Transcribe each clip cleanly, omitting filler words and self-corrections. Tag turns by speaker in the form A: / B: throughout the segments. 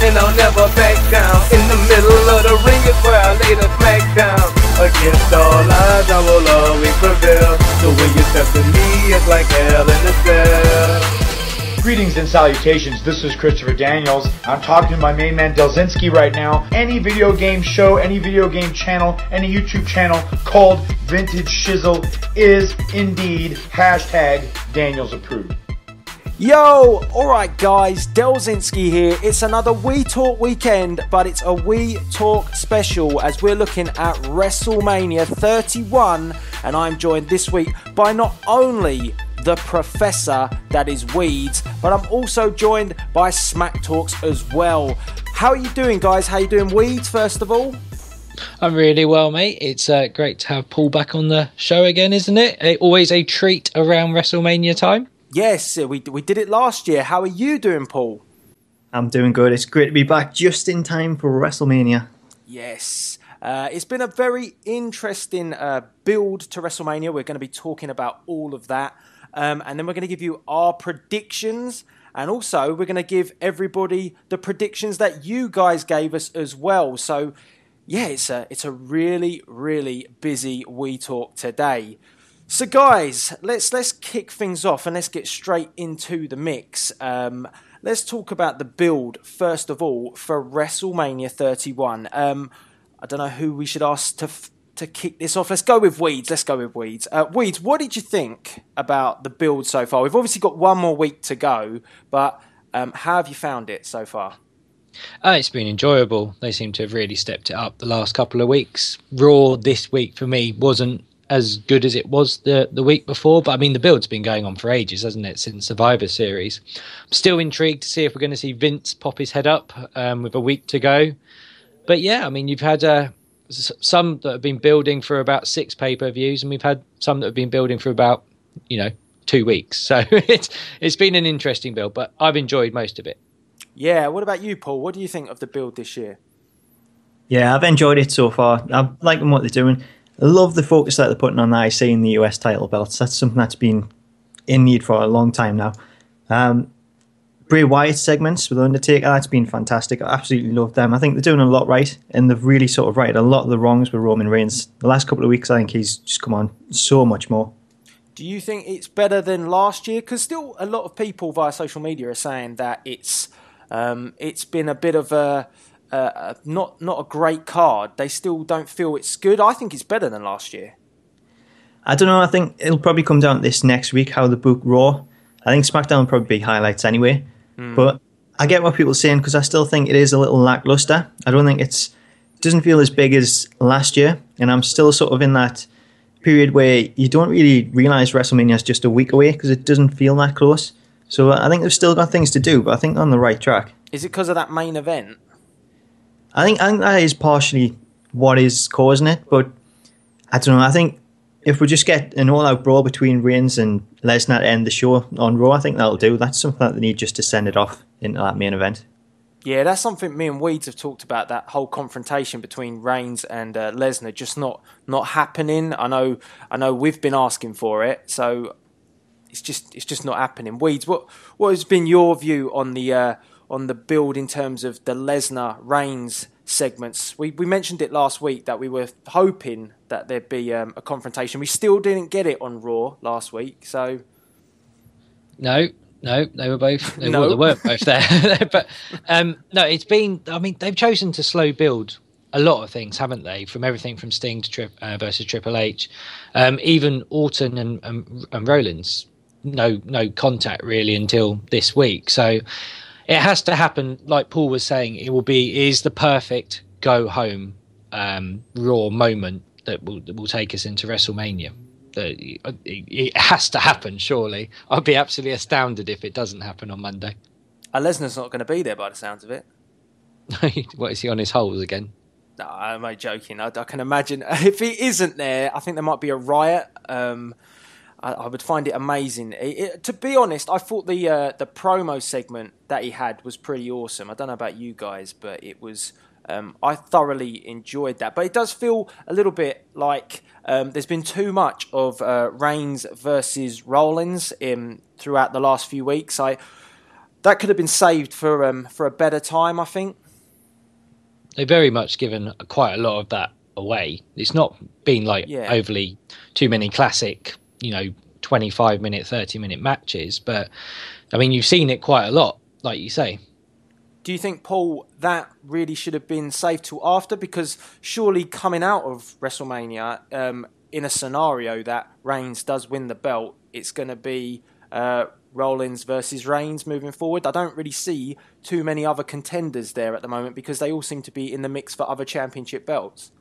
A: and I'll never back down. In the middle of the ring is where I lay the smack down. Against all odds, I will always prevail. The way you step to me is like hell in a cell.
B: Greetings and salutations, this is Christopher Daniels. I'm talking to my main man Delzinski right now. Any video game show, any video game channel, any YouTube channel called Vintage Shizzle is indeed hashtag Daniels approved.
C: Yo, alright guys, Delzinski here. It's another We Talk weekend, but it's a We Talk special as we're looking at Wrestlemania 31, and I'm joined this week by not only the professor that is Weeds, but I'm also joined by SmackTalks as well. How are you doing, guys? How you doing, Weeds, first of all?
D: I'm really well, mate. It's great to have Paul back on the show again, isn't it? Always a treat around WrestleMania time.
C: Yes, we did it last year. How are you doing, Paul?
E: I'm doing good. It's great to be back just in time for WrestleMania.
C: Yes. It's been a very interesting build to WrestleMania. We're going to be talking about all of that. And then we're going to give you our predictions. And also, we're going to give everybody the predictions that you guys gave us as well. So, yeah, it's a really, really busy We Talk today. So, guys, let's kick things off and let's get straight into the mix. Let's talk about the build, first of all, for WrestleMania 31. I don't know who we should ask to kick this off. Let's go with Weeds. Weeds, what did you think about the build so far? We've obviously got one more week to go, but how have you found it so far?
D: It's been enjoyable. They seem to have really stepped it up the last couple of weeks. Raw this week for me wasn't as good as it was the week before, but I mean the build's been going on for ages, hasn't it, since Survivor Series. I'm still intrigued to see if we're going to see Vince pop his head up with a week to go. But yeah, I mean you've had some that have been building for about 6 pay-per-views, and we've had some that have been building for about 2 weeks. So it's been an interesting build, but I've enjoyed most of it.
C: Yeah, what about you, Paul? What do you think of the build this year?
E: Yeah, I've enjoyed it so far. I'm liking what they're doing. I love the focus that they're putting on the IC and the US title belts. That's something that's been in need for a long time now. Bray Wyatt segments with Undertaker, that's been fantastic. I absolutely love them. I think they're doing a lot right, and they've really sort of righted a lot of the wrongs with Roman Reigns. The last couple of weeks, I think he's just come on so much more.
C: Do you think it's better than last year? Because still a lot of people via social media are saying that it's been a bit of not a great card. They still don't feel it's good. I think it's better than last year.
E: I don't know. I think it'll probably come down to this next week, how the book Raw. I think SmackDown will probably be highlights anyway. But I get what people are saying because I still think it is a little lackluster. I don't think it doesn't feel as big as last year. And I'm still sort of in that period where you don't really realise WrestleMania is just a week away because it doesn't feel that close. So I think they've still got things to do, but I think they're on the right track.
C: Is it because of that main event?
E: I think that is partially what is causing it, but I don't know. I think if we just get an all-out brawl between Reigns and Lesnar to end the show on Raw, I think that'll do. That's something that they need just to send it off into that main event.
C: Yeah, that's something me and Weeds have talked about, that whole confrontation between Reigns and Lesnar just not happening. I know we've been asking for it, so it's just not happening. Weeds, what has been your view on the build in terms of the Lesnar Reigns segments? We mentioned it last week that we were hoping that there'd be a confrontation. We still didn't get it on Raw last week, so
D: No, they were both. They weren't both there. But no, it's been. I mean, they've chosen to slow build a lot of things, haven't they? From everything from Sting to versus Triple H, even Orton and Rollins. No contact really until this week. So it has to happen. Like Paul was saying, is the perfect go home Raw moment that will take us into WrestleMania. It has to happen, surely. I'd be absolutely astounded if it doesn't happen on Monday.
C: Lesnar's not going to be there by the sounds of it.
D: What, is he on his holes again?
C: No, I'm only joking. I can imagine if he isn't there, I think there might be a riot. I would find it amazing. To be honest, I thought the promo segment that he had was pretty awesome. I don't know about you guys, but it was. I thoroughly enjoyed that. But it does feel a little bit like there's been too much of Reigns versus Rollins throughout the last few weeks. that could have been saved for a better time, I think.
D: They've very much given quite a lot of that away. It's not been like overly too many classic, 25-minute, 30-minute matches, but I mean, you've seen it quite a lot, like you say.
C: Do you think, Paul, that really should have been saved till after? Because surely coming out of WrestleMania, in a scenario that Reigns does win the belt, it's going to be Rollins versus Reigns moving forward. I don't really see too many other contenders there at the moment because they all seem to be in the mix for other championship belts.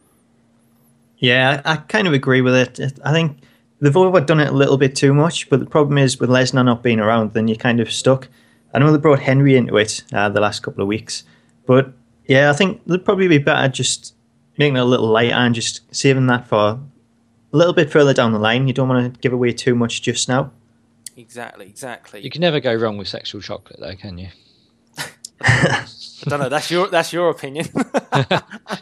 E: Yeah, I kind of agree with it. I think they've overdone it a little bit too much, but the problem is with Lesnar not being around, then you're kind of stuck. I know they brought Henry into it the last couple of weeks, but yeah, I think it'd probably be better just making it a little lighter and just saving that for a little bit further down the line. You don't want to give away too much just now.
C: Exactly.
D: You can never go wrong with sexual chocolate, though, can you?
C: I don't know. That's your opinion.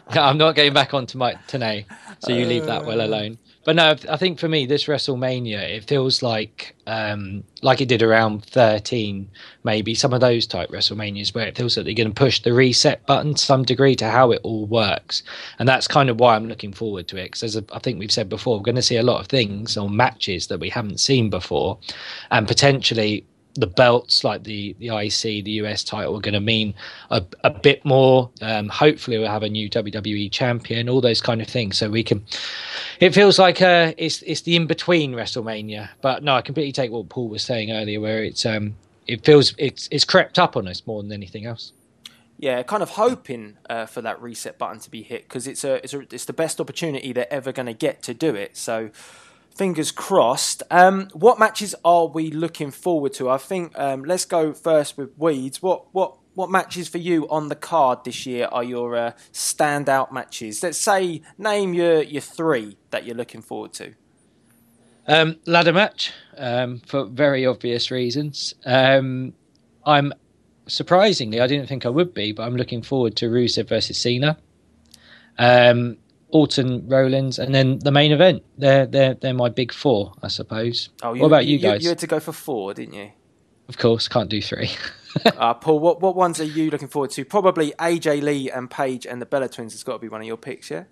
D: I'm not getting back onto my Tanay, so you leave that well alone. But no, I think for me, this WrestleMania, it feels like it did around 13, maybe some of those type WrestleManias, where it feels like they're going to push the reset button to some degree to how it all works, and that's kind of why I'm looking forward to it. Because as I think we've said before, we're going to see a lot of things or matches that we haven't seen before, and potentially the belts like the IC, the US title are going to mean a bit more. Hopefully we'll have a new WWE champion, all those kind of things. So we can, it feels like it's the in-between WrestleMania. But no, I completely take what Paul was saying earlier, where it feels it's crept up on us more than anything else.
C: Yeah, kind of hoping for that reset button to be hit, because it's the best opportunity they're ever going to get to do it. So fingers crossed. What matches are we looking forward to? I think let's go first with Weeds. What matches for you on the card this year are your standout matches? Let's say name your three that you're looking forward to.
D: Ladder match, for very obvious reasons. I'm surprisingly, I didn't think I would be, but I'm looking forward to Rusev versus Cena. Orton, Rollins, and then the main event. They're my big four, I suppose. What about you guys?
C: You had to go for four, didn't you?
D: Of course, can't do three.
C: Paul, what ones are you looking forward to? Probably AJ Lee and Paige and the Bella Twins has got to be one of your picks, yeah?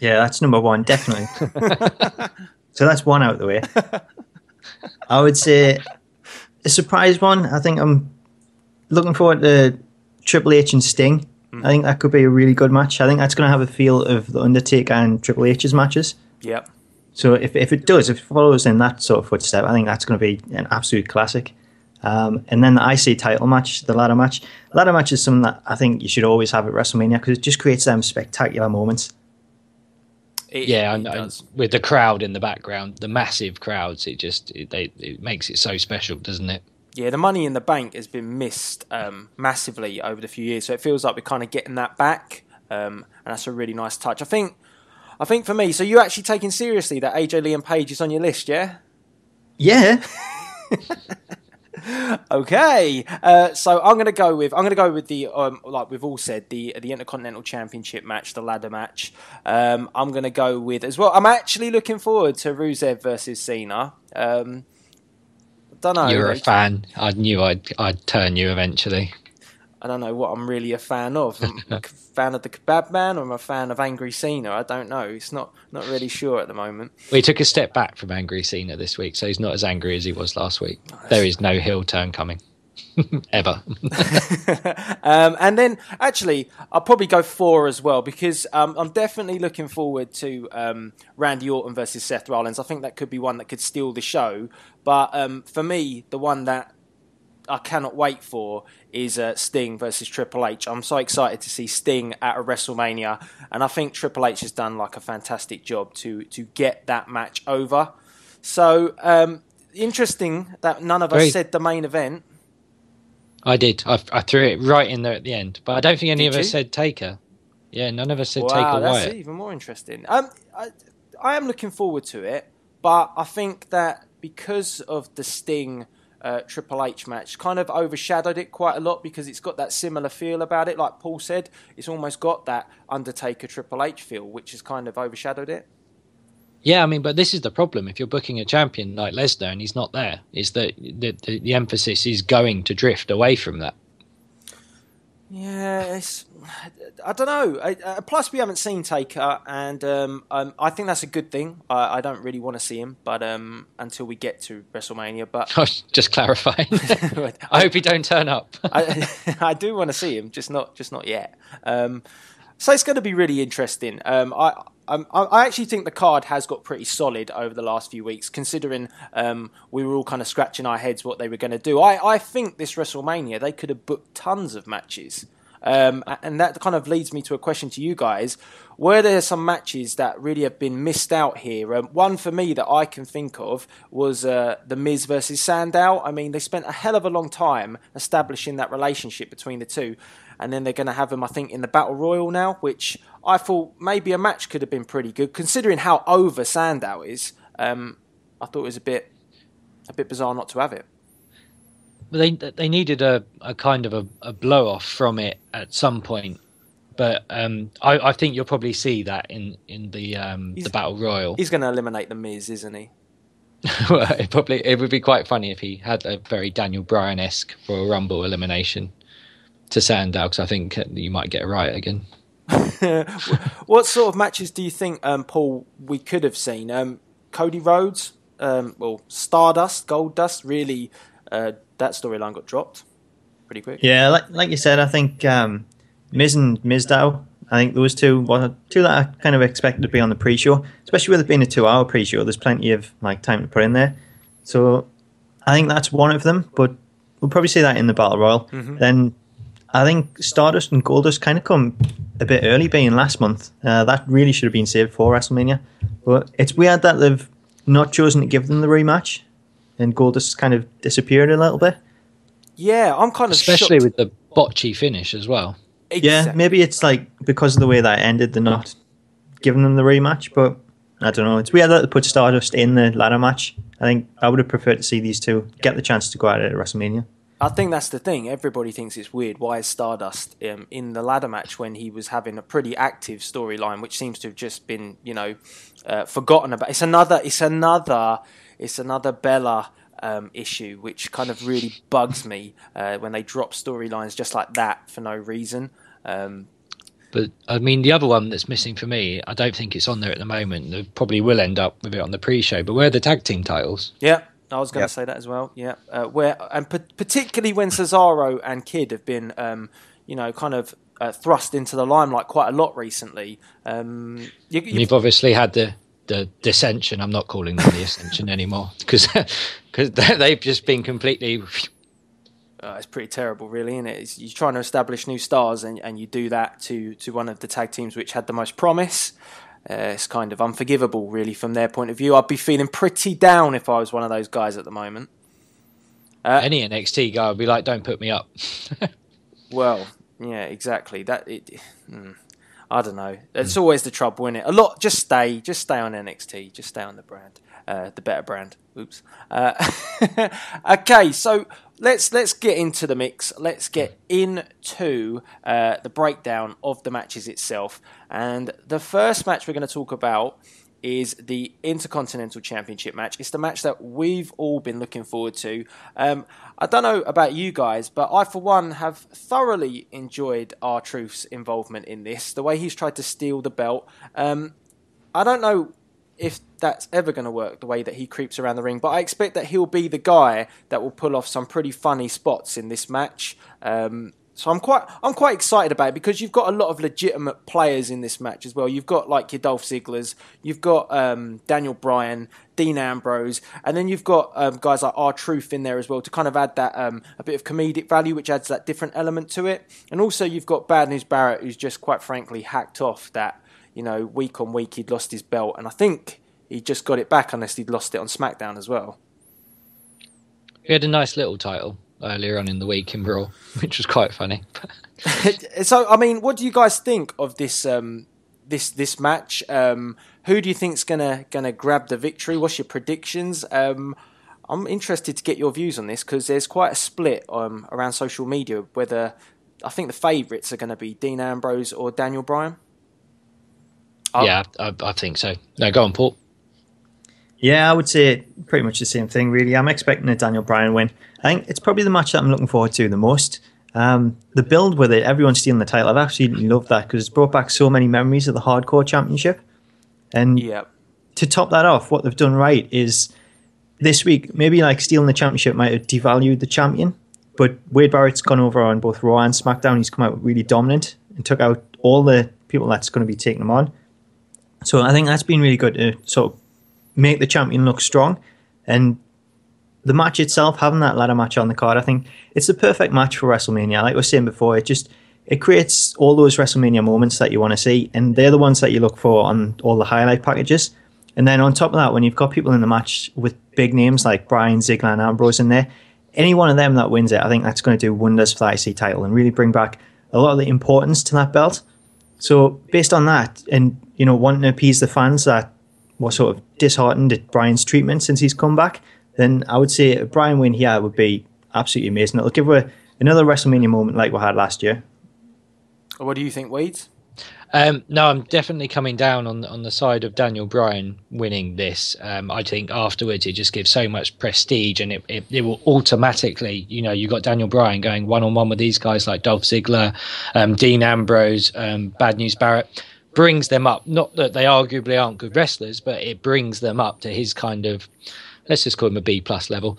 E: Yeah, that's number one, definitely. So that's one out of the way. I would say a surprise one. I think I'm looking forward to Triple H and Sting. I think that could be a really good match. I think that's going to have a feel of The Undertaker and Triple H's matches.
C: Yep.
E: So if it follows in that sort of footstep, I think that's going to be an absolute classic. And then the IC title match, the ladder match. Ladder match is something that I think you should always have at WrestleMania because it just creates them spectacular moments.
D: It does. With the crowd in the background, the massive crowds, it makes it so special, doesn't it?
C: Yeah, the Money in the Bank has been missed massively over the few years, so it feels like we're kind of getting that back, and that's a really nice touch. I think for me, so you're actually taking seriously that AJ Lee and Paige is on your list, yeah?
E: Yeah.
C: Okay, so I'm gonna go with the like we've all said, the Intercontinental Championship match, the ladder match. I'm gonna go with as well. I'm actually looking forward to Rusev versus Cena. Don't know.
D: You're a fan. I knew I'd turn you eventually.
C: I don't know what I'm really a fan of. I'm a fan of the Kebab Man, or I'm a fan of Angry Cena. I don't know. It's not really sure at the moment.
D: We took a step back from Angry Cena this week, so he's not as angry as he was last week. There is no heel turn coming. Ever.
C: And then, actually, I'll probably go 4 as well, because I'm definitely looking forward to Randy Orton versus Seth Rollins. I think that could be one that could steal the show. But for me, the one that I cannot wait for is Sting versus Triple H. I'm so excited to see Sting at a WrestleMania, and I think Triple H has done like a fantastic job to get that match over. So interesting that none of us said the main event.
D: I did. I threw it right in there at the end, but I don't think any of us said Taker. Yeah, none of us said Taker Wyatt.
C: Wow, that's even more interesting. I am looking forward to it, but I think that because of the Sting Triple H match kind of overshadowed it quite a lot, because it's got that similar feel about it. Like Paul said, it's almost got that Undertaker Triple H feel, which has kind of overshadowed it.
D: Yeah, I mean, but this is the problem. If you're booking a champion like Lesnar and he's not there, is that the emphasis is going to drift away from that.
C: Yeah, I don't know. Plus, we haven't seen Taker, and I think that's a good thing. I don't really want to see him, but until we get to WrestleMania. But
D: I was just clarifying. I hope he don't turn up.
C: I do want to see him, just not yet. So it's going to be really interesting. I actually think the card has got pretty solid over the last few weeks, considering we were all kind of scratching our heads what they were going to do. I think this WrestleMania, they could have booked tons of matches. And that kind of leads me to a question to you guys. Were there some matches that really have been missed out here? One for me that I can think of was The Miz versus Sandow. I mean, they spent a hell of a long time establishing that relationship between the two. And then they're going to have them, I think, in the Battle Royal now, which I thought maybe a match could have been pretty good, considering how over Sandow is. I thought it was a bit bizarre not to have it.
D: They needed a kind of a blow off from it at some point, but I think you'll probably see that in the Battle Royal.
C: He's going to eliminate the Miz, isn't he?
D: Well, it would be quite funny if he had a very Daniel Bryan-esque for a Rumble elimination to Sandow, because I think you might get a riot again.
C: What sort of matches do you think, Paul, we could have seen? Cody Rhodes, Stardust, Goldust, really, that storyline got dropped pretty quick.
E: Yeah, like you said, I think Miz and Mizdow, I think those two were two that I kind of expected to be on the pre-show, especially with it being a 2-hour pre-show. There's plenty of time to put in there. So I think that's one of them, but we'll probably see that in the Battle Royal. Mm-hmm. Then I think Stardust and Goldust kind of come a bit early, being last month. That really should have been saved for WrestleMania. But it's weird that they've not chosen to give them the rematch, and Goldust kind of disappeared a little bit.
C: Yeah, I'm kind of
D: especially
C: shocked.
D: with the botchy finish as well.
C: Exactly.
E: Yeah, maybe it's like because of the way that it ended, they're not giving them the rematch. But I don't know. It's weird that they put Stardust in the ladder match. I think I would have preferred to see these two get the chance to go at it at WrestleMania.
C: I think that's the thing. Everybody thinks it's weird. Why is Stardust in the ladder match when he was having a pretty active storyline, which seems to have just been, forgotten about? It's another Bella issue, which kind of really bugs me when they drop storylines just like that for no reason.
D: But I mean, the other one that's missing for me, I don't think it's on there at the moment. They probably will end up with it on the pre-show. But where are the tag team titles?
C: Yeah. I was going to say that as well, yeah. Particularly when Cesaro and Kid have been, thrust into the limelight quite a lot recently.
D: You've obviously had the dissension. I'm not calling them the Ascension anymore because they've just been completely.
C: It's pretty terrible, really, isn't it? You're trying to establish new stars, and you do that to one of the tag teams which had the most promise. It's kind of unforgivable, really, from their point of view. I'd be feeling pretty down if I was one of those guys at the moment.
D: Any NXT guy would be like, "Don't put me up."
C: Well, yeah, exactly. I don't know. It's always the trouble, isn't it? Just stay on NXT. Just stay on the brand, the better brand. Oops. Okay, so let's get into the mix. Let's get into the breakdown of the matches itself. And the first match we're going to talk about is the Intercontinental Championship match. It's the match that we've all been looking forward to. I don't know about you guys, but I, for one, have thoroughly enjoyed R-Truth's involvement in this. The way he's tried to steal the belt. I don't know if that's ever going to work, the way that he creeps around the ring, but I expect that he'll be the guy that will pull off some pretty funny spots in this match. So I'm quite excited about it because you've got a lot of legitimate players in this match as well. You've got like your Dolph Ziggler's, you've got Daniel Bryan, Dean Ambrose, and then you've got guys like R-Truth in there as well to kind of add that a bit of comedic value, which adds that different element to it. And also you've got Bad News Barrett, who's just quite frankly hacked off that, week on week he'd lost his belt, and I think he just got it back unless he'd lost it on SmackDown as well.
D: He had a nice little title earlier on in the week in Raw, which was quite funny.
C: So, I mean, what do you guys think of this this match? Who do you think's gonna grab the victory? What's your predictions? I'm interested to get your views on this because there's quite a split around social media whether I think the favourites are going to be Dean Ambrose or Daniel Bryan.
D: Yeah, I think so. No, go on, Paul.
E: Yeah, I would say pretty much the same thing, really. I'm expecting a Daniel Bryan win. I think it's probably the match that I'm looking forward to the most. The build with it, everyone stealing the title, I've absolutely loved that because it's brought back so many memories of the Hardcore Championship. And to top that off, what they've done right is this week, maybe like stealing the championship might have devalued the champion, but Wade Barrett's gone over on both Raw and SmackDown. He's come out really dominant and took out all the people that's going to be taking him on. So I think that's been really good to sort of make the champion look strong. And the match itself, having that ladder match on the card, I think it's the perfect match for WrestleMania. Like I was saying before, it creates all those WrestleMania moments that you want to see, and they're the ones that you look for on all the highlight packages. And then on top of that, when you've got people in the match with big names like Bryan, Ziggler, and Ambrose in there, any one of them that wins it, I think that's going to do wonders for the IC title and really bring back a lot of the importance to that belt. So based on that, and wanting to appease the fans that were sort of disheartened at Bryan's treatment since he's come back, then I would say a Bryan win here would be absolutely amazing. It'll give her another WrestleMania moment like we had last year.
C: What do you think, Weeds?
D: No, I'm definitely coming down on the side of Daniel Bryan winning this. I think afterwards it just gives so much prestige, and it will automatically, you got Daniel Bryan going one-on-one with these guys like Dolph Ziggler, Dean Ambrose, Bad News Barrett, brings them up. Not that they arguably aren't good wrestlers, but it brings them up to his kind of, let's just call him a B+ level.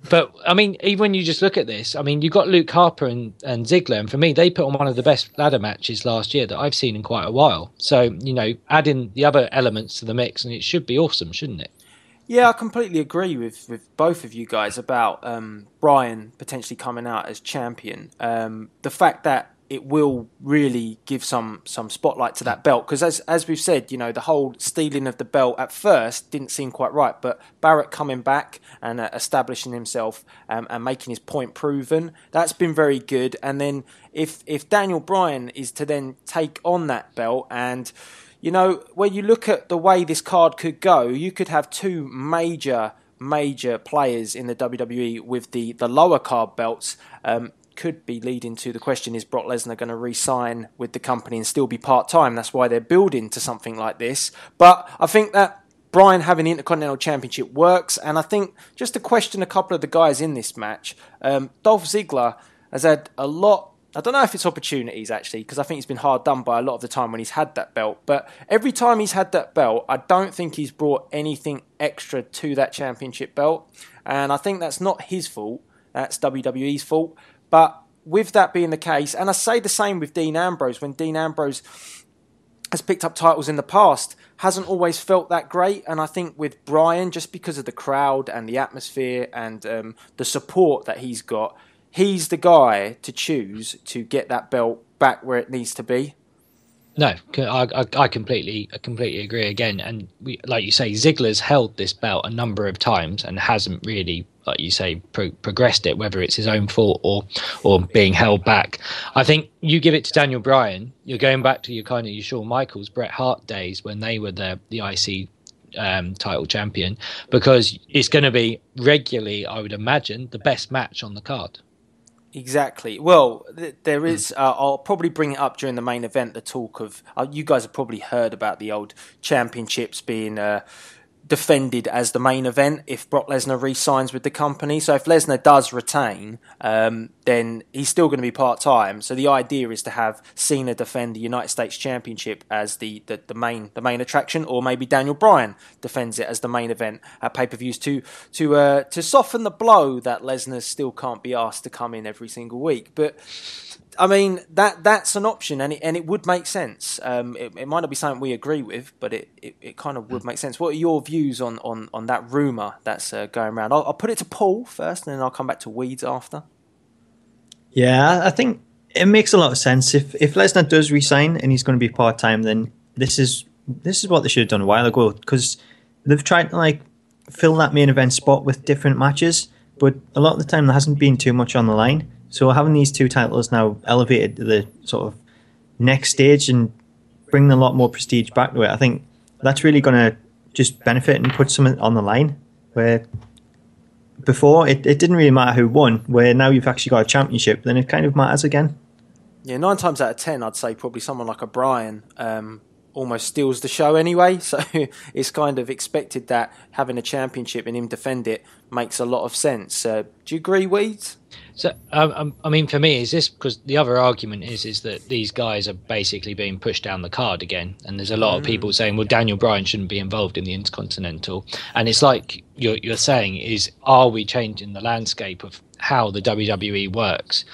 D: But I mean, even when you just look at this, I mean, you got Luke Harper and Ziggler, and for me, they put on one of the best ladder matches last year that I've seen in quite a while. So, add in the other elements to the mix, and it should be awesome, shouldn't it?
C: Yeah, I completely agree with both of you guys about Bryan potentially coming out as champion. The fact that it will really give some spotlight to that belt, because as we've said, the whole stealing of the belt at first didn't seem quite right, but Barrett coming back and establishing himself and making his point proven, that's been very good. And then if Daniel Bryan is to then take on that belt, and when you look at the way this card could go, you could have two major players in the WWE with the lower card belts. Could be leading to the question, is Brock Lesnar going to re-sign with the company and still be part-time? That's why they're building to something like this. But I think that Bryan having the Intercontinental Championship works, and I think just to question a couple of the guys in this match, Dolph Ziggler has had a lot, I don't know if it's opportunities actually, because I think he's been hard done by a lot of the time when he's had that belt, but every time he's had that belt, I don't think he's brought anything extra to that championship belt, and I think that's not his fault, that's WWE's fault. But with that being the case, and I say the same with Dean Ambrose, when Dean Ambrose has picked up titles in the past, hasn't always felt that great. And I think with Bryan, just because of the crowd and the atmosphere and the support that he's got, he's the guy to choose to get that belt back where it needs to be.
D: No, I completely agree again. And like you say, Ziggler's held this belt a number of times and hasn't really, like you say, progressed it, whether it's his own fault or being held back. I think you give it to Daniel Bryan, you're going back to your Shawn Michaels, Bret Hart days when they were the IC title champion, because it's going to be regularly, I would imagine, the best match on the card.
C: Exactly. Well, there is, I'll probably bring it up during the main event, the talk of, you guys have probably heard about the old championships being defended as the main event if Brock Lesnar re-signs with the company. So if Lesnar does retain, then he's still going to be part-time. So the idea is to have Cena defend the United States Championship as the main attraction, or maybe Daniel Bryan defends it as the main event at pay-per-views to soften the blow that Lesnar still can't be asked to come in every single week. But I mean, that's an option, and it would make sense. It might not be something we agree with, but it kind of would make sense. What are your views on that rumour that's going around? I'll put it to Paul first, and then I'll come back to Weeds after.
E: Yeah, I think it makes a lot of sense. If Lesnar does resign and he's going to be part-time, then this is what they should have done a while ago, because they've tried to fill that main event spot with different matches, but a lot of the time there hasn't been too much on the line. So having these two titles now elevated to the sort of next stage and bring a lot more prestige back to it, I think that's really going to just benefit and put something on the line, where before it didn't really matter who won, where now you've actually got a championship, then it kind of matters again.
C: Yeah, 9 times out of 10, I'd say probably someone like a Bryan almost steals the show anyway. So it's kind of expected that having a championship and him defend it makes a lot of sense. Do you agree, Weeds?
D: So, I mean, for me, is this because the other argument is that these guys are basically being pushed down the card again, and there's a lot of people saying, well, Daniel Bryan shouldn't be involved in the Intercontinental, and it's like you're saying, are we changing the landscape of how the WWE works?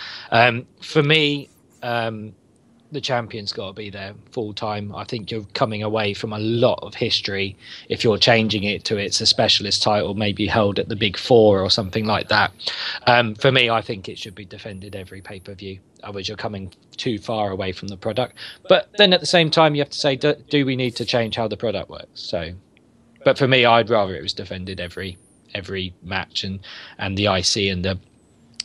D: For me, the champion's got to be there full time. I think you're coming away from a lot of history if you're changing it to it's a specialist title, maybe held at the Big Four or something like that. For me, I think it should be defended every pay-per-view. Otherwise, you're coming too far away from the product. But then at the same time, you have to say, do we need to change how the product works? So, but for me, I'd rather it was defended every match, and the IC and the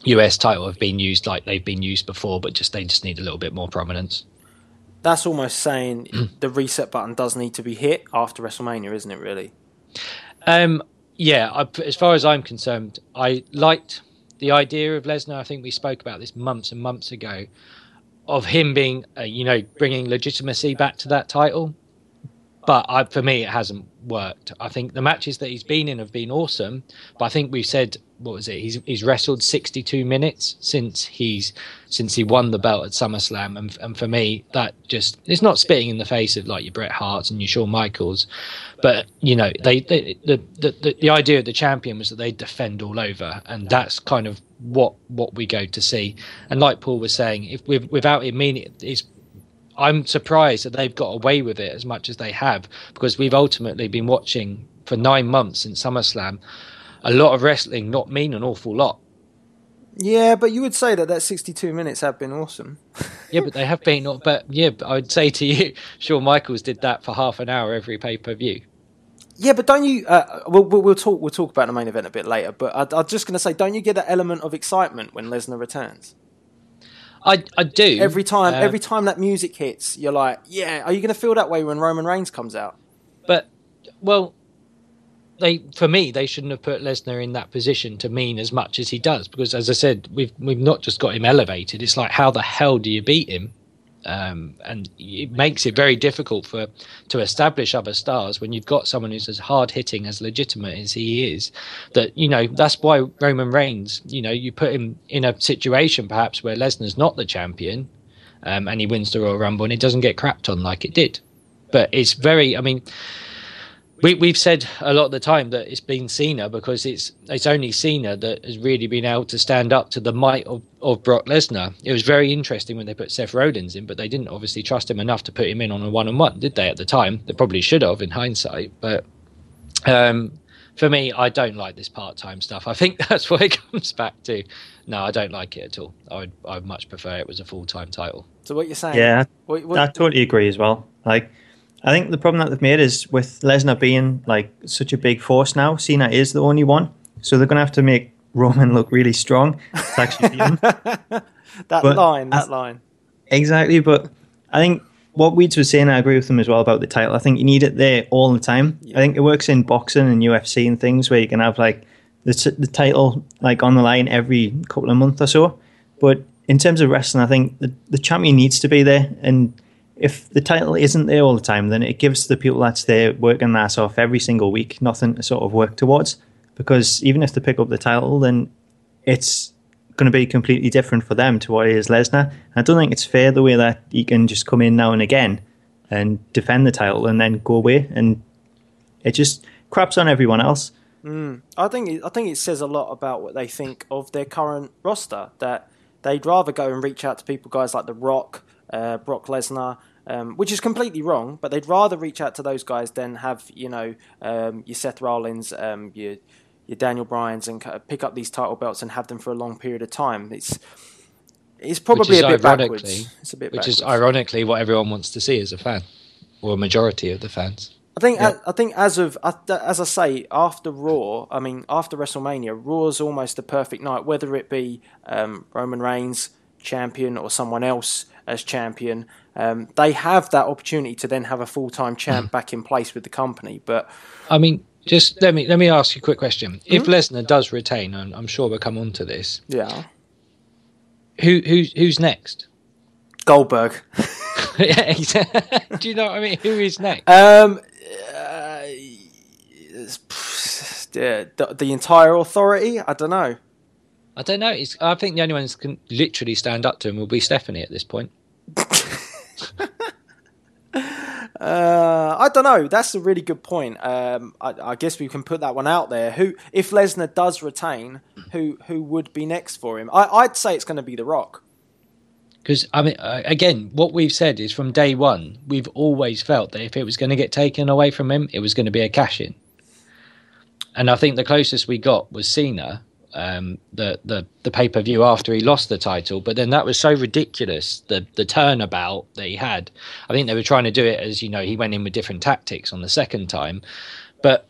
D: US title have been used like they've been used before, but they just need a little bit more prominence.
C: That's almost saying the reset button does need to be hit after WrestleMania, isn't it, really?
D: Yeah, as far as I'm concerned, I liked the idea of Lesnar. I think we spoke about this months and months ago, of him being, bringing legitimacy back to that title. But for me, it hasn't worked. I think the matches that he's been in have been awesome, but I think we've said, what was it? He's wrestled 62 minutes since he won the belt at SummerSlam, and for me, that just, it's not spitting in the face of like your Bret Harts and your Shawn Michaels, but the idea of the champion was that they defend all over, and that's kind of what we go to see. And like Paul was saying, if without it meaning it's, I'm surprised that they've got away with it as much as they have, because we've ultimately been watching for 9 months since SummerSlam a lot of wrestling not mean an awful lot.
C: Yeah, but you would say that 62 minutes have been awesome.
D: Yeah, but they have been. But I would say to you, Shawn Michaels did that for half an hour every pay-per-view.
C: Yeah, but don't you? We'll talk about the main event a bit later. But I'm just going to say, don't you get that element of excitement when Lesnar returns?
D: I do.
C: Every time that music hits, you're like, yeah. Are you going to feel that way when Roman Reigns comes out?
D: But for me, they shouldn't have put Lesnar in that position to mean as much as he does, because as I said, we've not just got him elevated. It's like, how the hell do you beat him? And it makes it very difficult to establish other stars when you've got someone who's as hard hitting, as legitimate as he is. That, that's why Roman Reigns, you put him in a situation perhaps where Lesnar's not the champion, and he wins the Royal Rumble and it doesn't get crapped on like it did. But it's very, we've said a lot of the time that it's been Cena, because it's only Cena that has really been able to stand up to the might of Brock Lesnar. It was very interesting when they put Seth Rollins in, but they didn't obviously trust him enough to put him in on a one-on-one, did they, at the time? They probably should have in hindsight. But for me, I don't like this part-time stuff. I think that's what it comes back to. No, I don't like it at all. I'd much prefer it was a full-time title.
C: So what you're saying?
E: Yeah,
C: what,
E: I totally agree as well. I think the problem that they've made is with Lesnar being such a big force now, Cena is the only one. So they're going to have to make Roman look really strong to actually beat him.
C: that line.
E: Exactly, but I think what Weeds was saying, I agree with him as well about the title. I think you need it there all the time. Yeah. I think it works in boxing and UFC and things where you can have the title on the line every couple of months or so. But in terms of wrestling, I think the champion needs to be there, and if the title isn't there all the time, then it gives the people that's there working their ass off every single week nothing to sort of work towards. Because even if they pick up the title, then it's going to be completely different for them to what it is Lesnar. I don't think it's fair the way that he can just come in now and again and defend the title and then go away, and it just craps on everyone else.
C: I think it says a lot about what they think of their current roster, that they'd rather go and reach out to guys like The Rock, Brock Lesnar, which is completely wrong, but they'd rather reach out to those guys than have your Seth Rollins, your Daniel Bryans, and pick up these title belts and have them for a long period of time. It's probably a bit backwards. It's a bit backwards. Which is
D: ironically what everyone wants to see as a fan, or a majority of the fans.
C: I think as I say, after Raw, after WrestleMania, Raw's almost the perfect night, whether it be Roman Reigns champion or someone else as champion. They have that opportunity to then have a full-time champ back in place with the company. But
D: just let me ask you a quick question. If Lesnar does retain, and I'm sure we'll come on to this,
C: yeah,
D: who's next?
C: Goldberg.
D: Yeah, exactly. Do you know what I mean? Who is next?
C: The entire authority. I don't know.
D: I don't know. I think the only ones who can literally stand up to him will be Stephanie at this point.
C: I don't know. That's a really good point. I guess we can put that one out there. Who, if Lesnar does retain, who would be next for him? I'd say it's going to be The Rock.
D: Because, I mean, again, what we've said is from day one, we've always felt that if it was going to get taken away from him, it was going to be a cash-in. And I think the closest we got was Cena, the pay-per-view after he lost the title. But then that was so ridiculous, the turnabout that he had. I think they were trying to do it as, he went in with different tactics on the second time. But,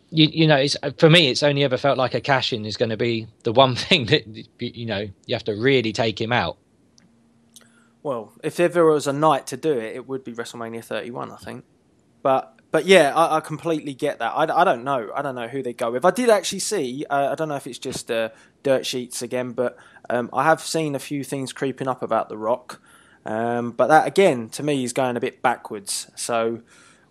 D: for me, it's only ever felt like a cash-in is going to be the one thing that, you have to really take him out.
C: Well, if ever was a night to do it, it would be WrestleMania 31, I think. But yeah, I completely get that. I don't know. I don't know who they go with. I did actually see, I don't know if it's just dirt sheets again, but I have seen a few things creeping up about The Rock. But that, again, to me, is going a bit backwards. So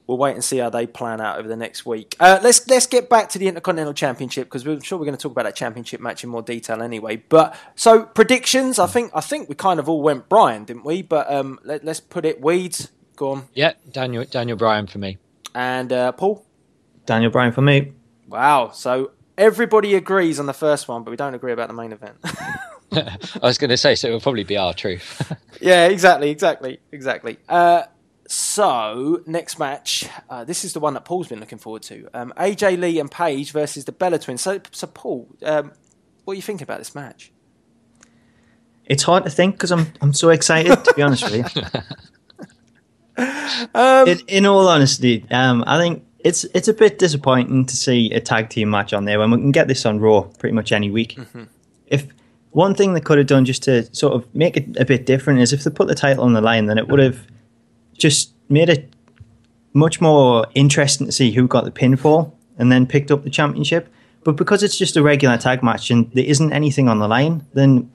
C: we'll wait and see how they plan out over the next week. Let's get back to the Intercontinental Championship, because I'm sure we're going to talk about that championship match in more detail anyway. But so predictions, I think we kind of all went Bryan, didn't we? But let's put it Weeds. Go on.
D: Yeah, Daniel Bryan for me.
C: And Paul?
E: Daniel Bryan for me.
C: Wow. So everybody agrees on the first one, but we don't agree about the main event.
D: I was going to say, so it will probably be our truth.
C: Yeah, exactly. So, next match, this is the one that Paul's been looking forward to. AJ Lee and Paige versus the Bella Twins. So Paul, what are you thinking about this match?
E: It's hard to think because I'm so excited, to be honest with you. In all honesty, I think it's a bit disappointing to see a tag team match on there when we can get this on Raw pretty much any week. Mm-hmm. If one thing they could have done just to sort of make it a bit different is if they put the title on the line, then it would have just made it much more interesting to see who got the pinfall and then picked up the championship. But because it's just a regular tag match and there isn't anything on the line, then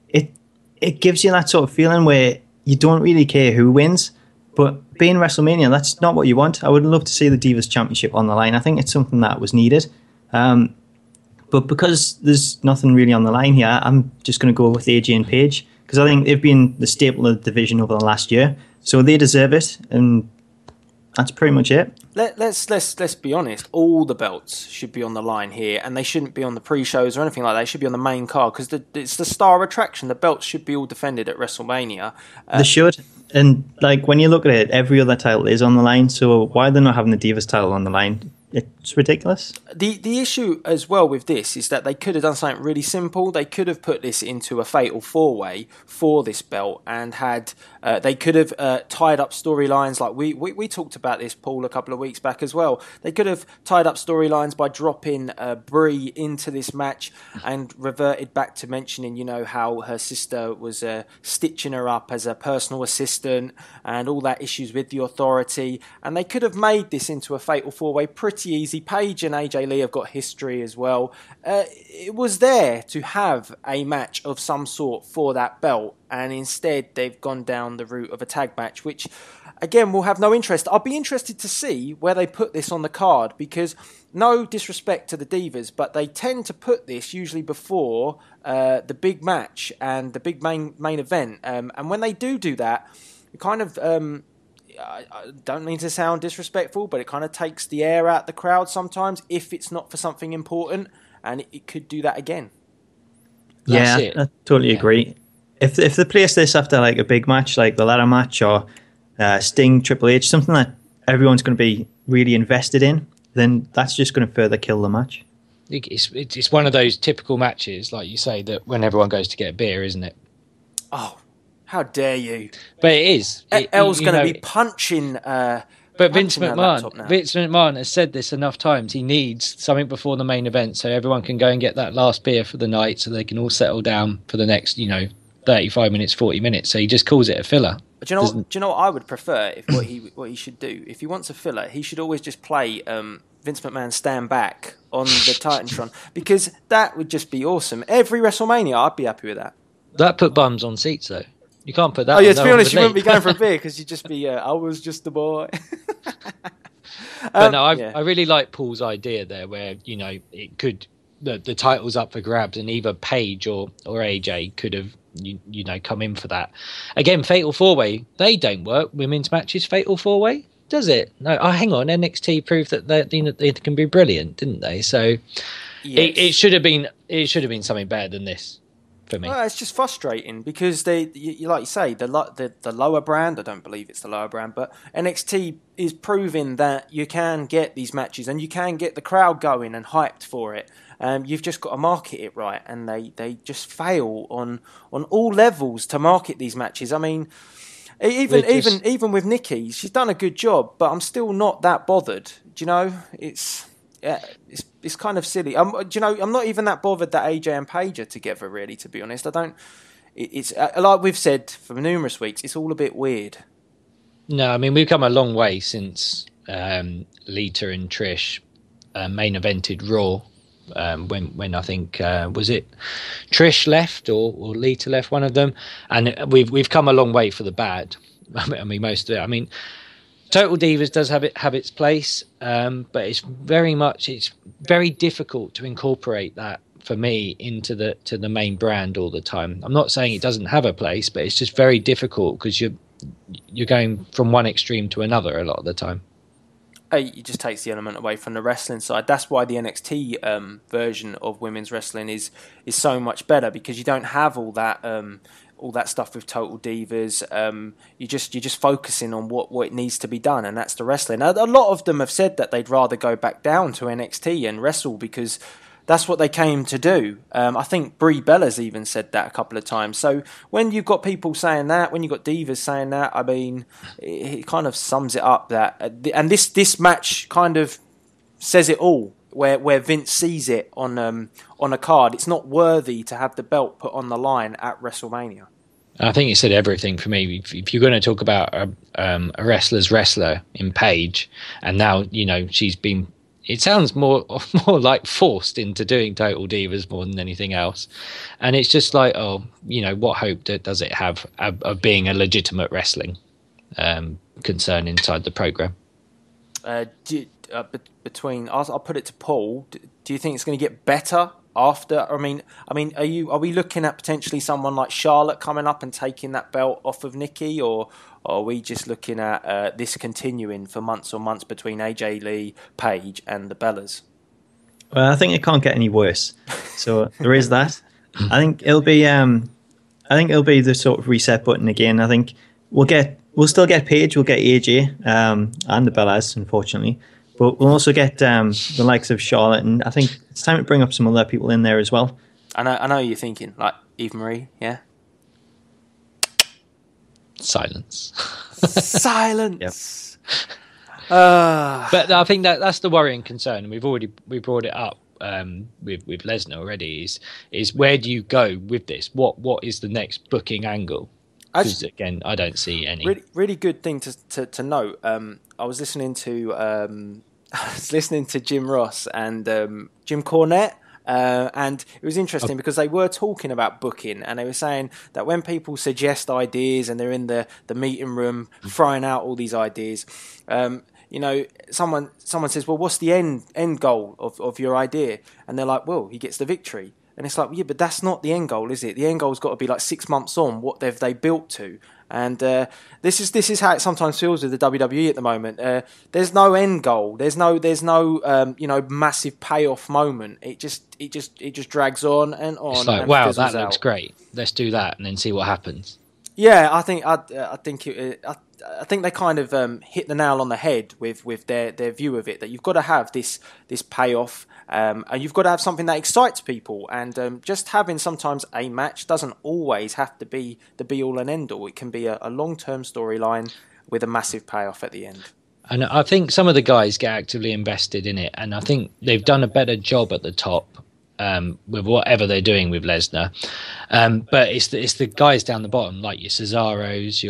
E: it gives you that sort of feeling where you don't really care who wins. But being WrestleMania, that's not what you want. I would love to see the Divas Championship on the line. I think it's something that was needed. But because there's nothing really on the line here, I'm just going to go with AJ and Paige because I think they've been the staple of the division over the last year. So they deserve it, and that's pretty much it.
C: Let's be honest. All the belts should be on the line here, and they shouldn't be on the pre-shows or anything like that. They should be on the main card because it's the star attraction. The belts should be all defended at WrestleMania.
E: They should, and like when you look at it, every other title is on the line. So why are they not having the Divas title on the line? It's ridiculous.
C: The issue as well with this is that they could have done something really simple. They could have put this into a fatal four-way for this belt and had they could have tied up storylines like we talked about this, Paul, a couple of weeks back as well. They could have tied up storylines by dropping Brie into this match and reverted back to mentioning, how her sister was stitching her up as a personal assistant and all that issues with the Authority. And they could have made this into a fatal four-way pretty easy. Paige and AJ Lee have got history as well. It was there to have a match of some sort for that belt, and instead they've gone down the route of a tag match, which again will have no interest. I'll be interested to see where they put this on the card, because no disrespect to the Divas, but they tend to put this usually before the big match and the big main event, and when they do that, it kind of I don't mean to sound disrespectful, but it kind of takes the air out the crowd sometimes if it's not for something important, and it could do that again.
E: Yeah, I totally agree. If they place this after like a big match, like the ladder match or Sting, Triple H, something that everyone's going to be really invested in, then that's just going to further kill the match.
D: It's one of those typical matches, like you say, that when everyone goes to get a beer, isn't it?
C: Oh, how dare you!
D: But it is.
C: El's going to be punching.
D: But Vince McMahon has said this enough times. He needs something before the main event, so everyone can go and get that last beer for the night, so they can all settle down for the next, 35 minutes, 40 minutes. So he just calls it a filler.
C: Do you know what I would prefer? If what he should do, if he wants a filler, he should always just play Vince McMahon Stand Back on the Titantron, because that would just be awesome. Every WrestleMania, I'd be happy with that.
D: That put bums on seats, though. You can't put that.
C: Oh yeah,
D: on,
C: to be honest, you wouldn't be going for a beer because you'd just be. I was just a boy.
D: But no, I really like Paul's idea there, where it could the title's up for grabs, and either Paige or AJ could have come in for that. Again, Fatal 4-Way, they don't work. Women's matches, Fatal 4-Way, does it? No. Oh, hang on. NXT proved that they can be brilliant, didn't they? So yes. it should have been something better than this. For me.
C: Well, it's just frustrating because like you say, the lower brand, I don't believe it's the lower brand, but NXT is proving that you can get these matches and you can get the crowd going and hyped for it. You've just got to market it right, and they just fail on all levels to market these matches. I mean, even with Nikki, she's done a good job, but I'm still not that bothered. Do you know? It's kind of silly. I'm not even that bothered that AJ and Paige are together. Really, to be honest, I don't. It's like we've said for numerous weeks. It's all a bit weird.
D: No, I mean we've come a long way since Lita and Trish main evented Raw. When I think was it Trish left or Lita left, one of them, and we've come a long way for the bad. I mean most of it. I mean. Total Divas does have its place, but it's very difficult to incorporate that for me into the main brand all the time. I'm not saying it doesn't have a place, but it's just very difficult because you're going from one extreme to another a lot of the time.
C: It just takes the element away from the wrestling side. That's why the NXT version of women's wrestling is so much better, because you don't have all that stuff with Total Divas. You're just focusing on what needs to be done, and that's the wrestling. A lot of them have said that they'd rather go back down to NXT and wrestle because that's what they came to do. I think Brie Bella's even said that a couple of times. So when you've got people saying that, when you've got divas saying that, I mean, it kind of sums it up. That and this match kind of says it all. Where Vince sees it on a card, it's not worthy to have the belt put on the line at WrestleMania.
D: I think it said everything for me. If you're going to talk about a wrestler's wrestler in Paige, and now she's been. It sounds more like forced into doing Total Divas more than anything else, and it's just like, what hope does it have of being a legitimate wrestling concern inside the program?
C: Between, I'll put it to Paul. Do you think it's going to get better after? I mean, are we looking at potentially someone like Charlotte coming up and taking that belt off of Nikki, or are we just looking at this continuing for months or months between AJ Lee, Paige, and the Bellas?
E: Well, I think it can't get any worse. So there is that. I think it'll be the sort of reset button again. I think we'll still get Paige, we'll get AJ, and the Bellas, unfortunately. But we'll also get the likes of Charlotte, and I think it's time to bring up some other people in there as well.
C: I know you're thinking, like Eve Marie, yeah?
D: Silence.
C: Silence.
D: Yep. But I think that's the worrying concern, and we brought it up with Lesnar already. Is where do you go with this? What is the next booking angle? Because again, I don't see any.
C: Really good thing to note. I was listening to Jim Ross and Jim Cornette. And it was interesting because they were talking about booking, and they were saying that when people suggest ideas and they're in the meeting room throwing out all these ideas, someone says, well, what's the end goal of your idea? And they're like, well, he gets the victory. And it's like, yeah, but that's not the end goal, is it? The end goal's got to be like 6 months on. What have they built to? And this is how it sometimes feels with the WWE at the moment. There's no end goal. There's no massive payoff moment. It just drags on and on.
D: It's like,
C: and
D: wow, that looks great. Let's do that and then see what happens.
C: Yeah, I think they kind of hit the nail on the head with their view of it, that you've got to have this payoff, and you've got to have something that excites people. And just having sometimes a match doesn't always have to be the be all and end all. It can be a long-term storyline with a massive payoff at the end.
D: And I think some of the guys get actively invested in it, and I think they've done a better job at the top. With whatever they're doing with Lesnar, but it's the guys down the bottom, like your Cesaros,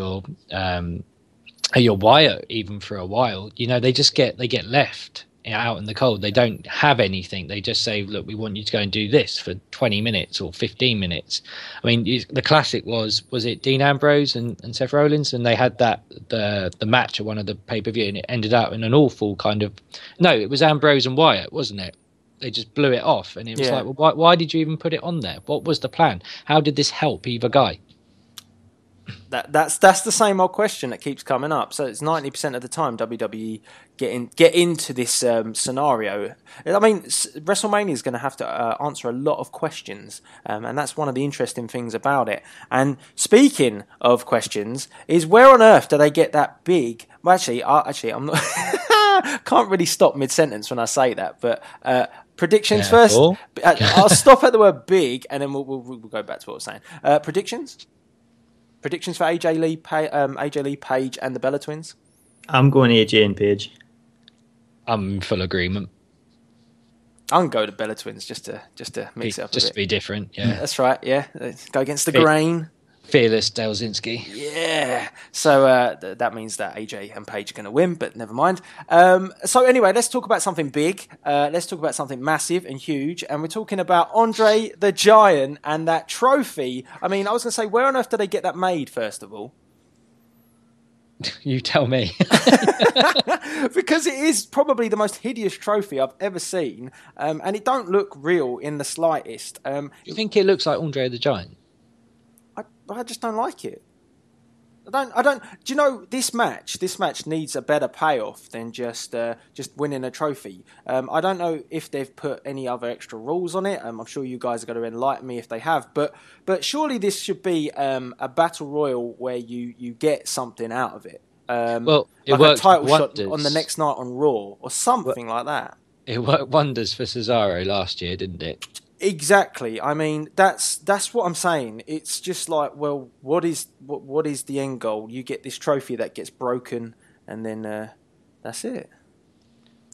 D: your Wyatt, even for a while. They just get left out in the cold. They don't have anything. They just say, look, we want you to go and do this for 20 minutes or 15 minutes. I mean, the classic was it Dean Ambrose and Seth Rollins, and they had the match at one of the pay-per-view, and it ended up in an awful kind of, no, it was Ambrose and Wyatt, wasn't it? They just blew it off, and it was like, well, why did you even put it on there? What was the plan? How did this help either guy?
C: That's the same old question that keeps coming up. So it's 90% of the time WWE get into this scenario. I mean, WrestleMania is going to have to answer a lot of questions, and that's one of the interesting things about it. And speaking of questions, is where on earth do they get that big? Well, actually, I'm not. Can't really stop mid-sentence when I say that, but predictions first. I'll stop at the word big, and then we'll go back to what I was saying. Predictions. Predictions for AJ Lee Page and the Bella Twins?
E: I'm going AJ and Page.
D: I'm in full agreement.
C: I'm going to go to Bella Twins just to mix it up a bit.
D: Just to be different, yeah.
C: That's right, yeah. Go against the grain.
D: Fearless Delzinski.
C: Yeah. So that means that AJ and Paige are going to win, but never mind. So anyway, let's talk about something big. Let's talk about something massive and huge. And we're talking about Andre the Giant and that trophy. I mean, I was going to say, where on earth did they get that made, first of all?
D: You tell me.
C: Because it is probably the most hideous trophy I've ever seen. And it don't look real in the slightest.
D: Do you think it looks like Andre the Giant?
C: I just don't like it. I don't. Do you know this match? This match needs a better payoff than just winning a trophy. I don't know if they've put any other extra rules on it. I'm sure you guys are going to enlighten me if they have. But surely this should be a battle royal where you get something out of it.
D: Well, it
C: like
D: worked
C: a title
D: wonders.
C: shot on the next night on Raw or something like that.
D: It worked wonders for Cesaro last year, didn't it?
C: Exactly. I mean, that's what I'm saying. It's just like, well, what is the end goal? You get this trophy that gets broken, and then that's it.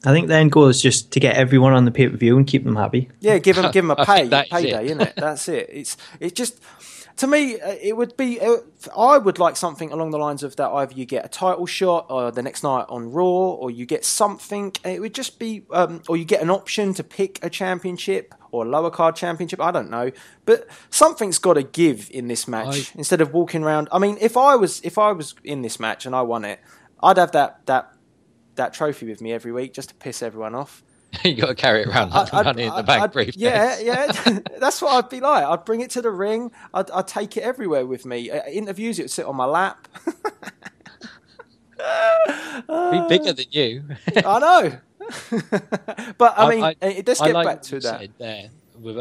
E: I think the end goal is just to get everyone on the pay-per-view and keep them happy.
C: Yeah, give them a payday,
D: it.
C: isn't it? That's it. It's just, to me, it would be. I would like something along the lines of that. Either you get a title shot, or the next night on Raw, or you get something. It would just be, or you get an option to pick a championship or a lower card championship. I don't know, but something's got to give in this match instead of walking around. I mean, if I was in this match and I won it, I'd have that trophy with me every week just to piss everyone off.
D: You got to carry it around like the Money in the Bank briefcase.
C: Yeah. That's what I'd be like. I'd bring it to the ring. I'd take it everywhere with me. Interviews, it would sit on my lap.
D: Be bigger than you.
C: I know. But I mean, let's get back to that.
D: Said there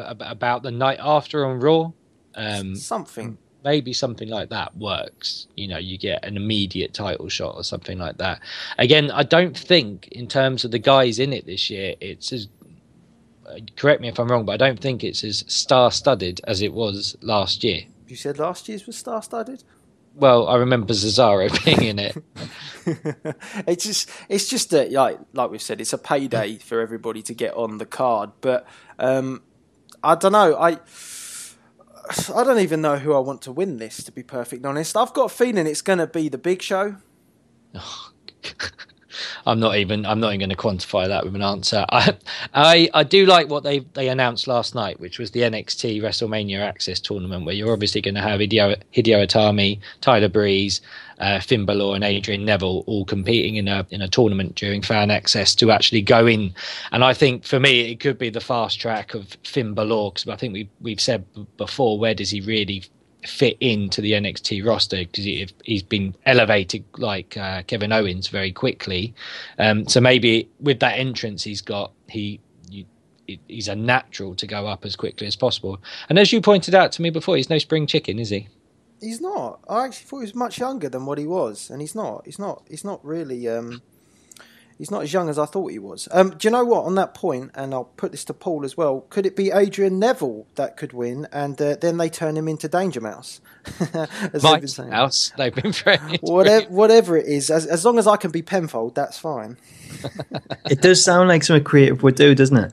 D: about the night after on Raw.
C: Something.
D: Maybe something like that works. You know, you get an immediate title shot or something like that. Again, I don't think in terms of the guys in it this year, it's as, correct me if I'm wrong, but I don't think it's as star-studded as it was last year.
C: You said last year's was star-studded?
D: Well, I remember Cesaro being in it.
C: It's just that, like we've said, it's a payday for everybody to get on the card. But I don't know. I don't even know who I want to win this, to be perfectly honest. I've got a feeling it's going to be the Big Show. I'm not even going to quantify that with an answer. I do like what they announced last night, which was the NXT WrestleMania Access tournament, where you're obviously going to have Hideo Itami, Tyler Breeze, Finn Balor, and Adrian Neville all competing in a tournament during Fan Access to actually go in. And I think for me, it could be the fast track of Finn Balor, because I think we've said before, where does he really fit into the NXT roster, because he's been elevated like Kevin Owens very quickly. So maybe with that entrance he's got, he's a natural to go up as quickly as possible. And as you pointed out to me before, he's no spring chicken, is he? He's not. I actually thought he was much younger than what he was, and he's not. He's not really. He's not as young as I thought he was. Do you know what? On that point, and I'll put this to Paul as well, could it be Adrian Neville that could win, and then they turn him into Danger Mouse?
D: Mouse, they've been very
C: whatever it is, as long as I can be Penfold, that's fine.
E: It does sound like something creative would do, doesn't it?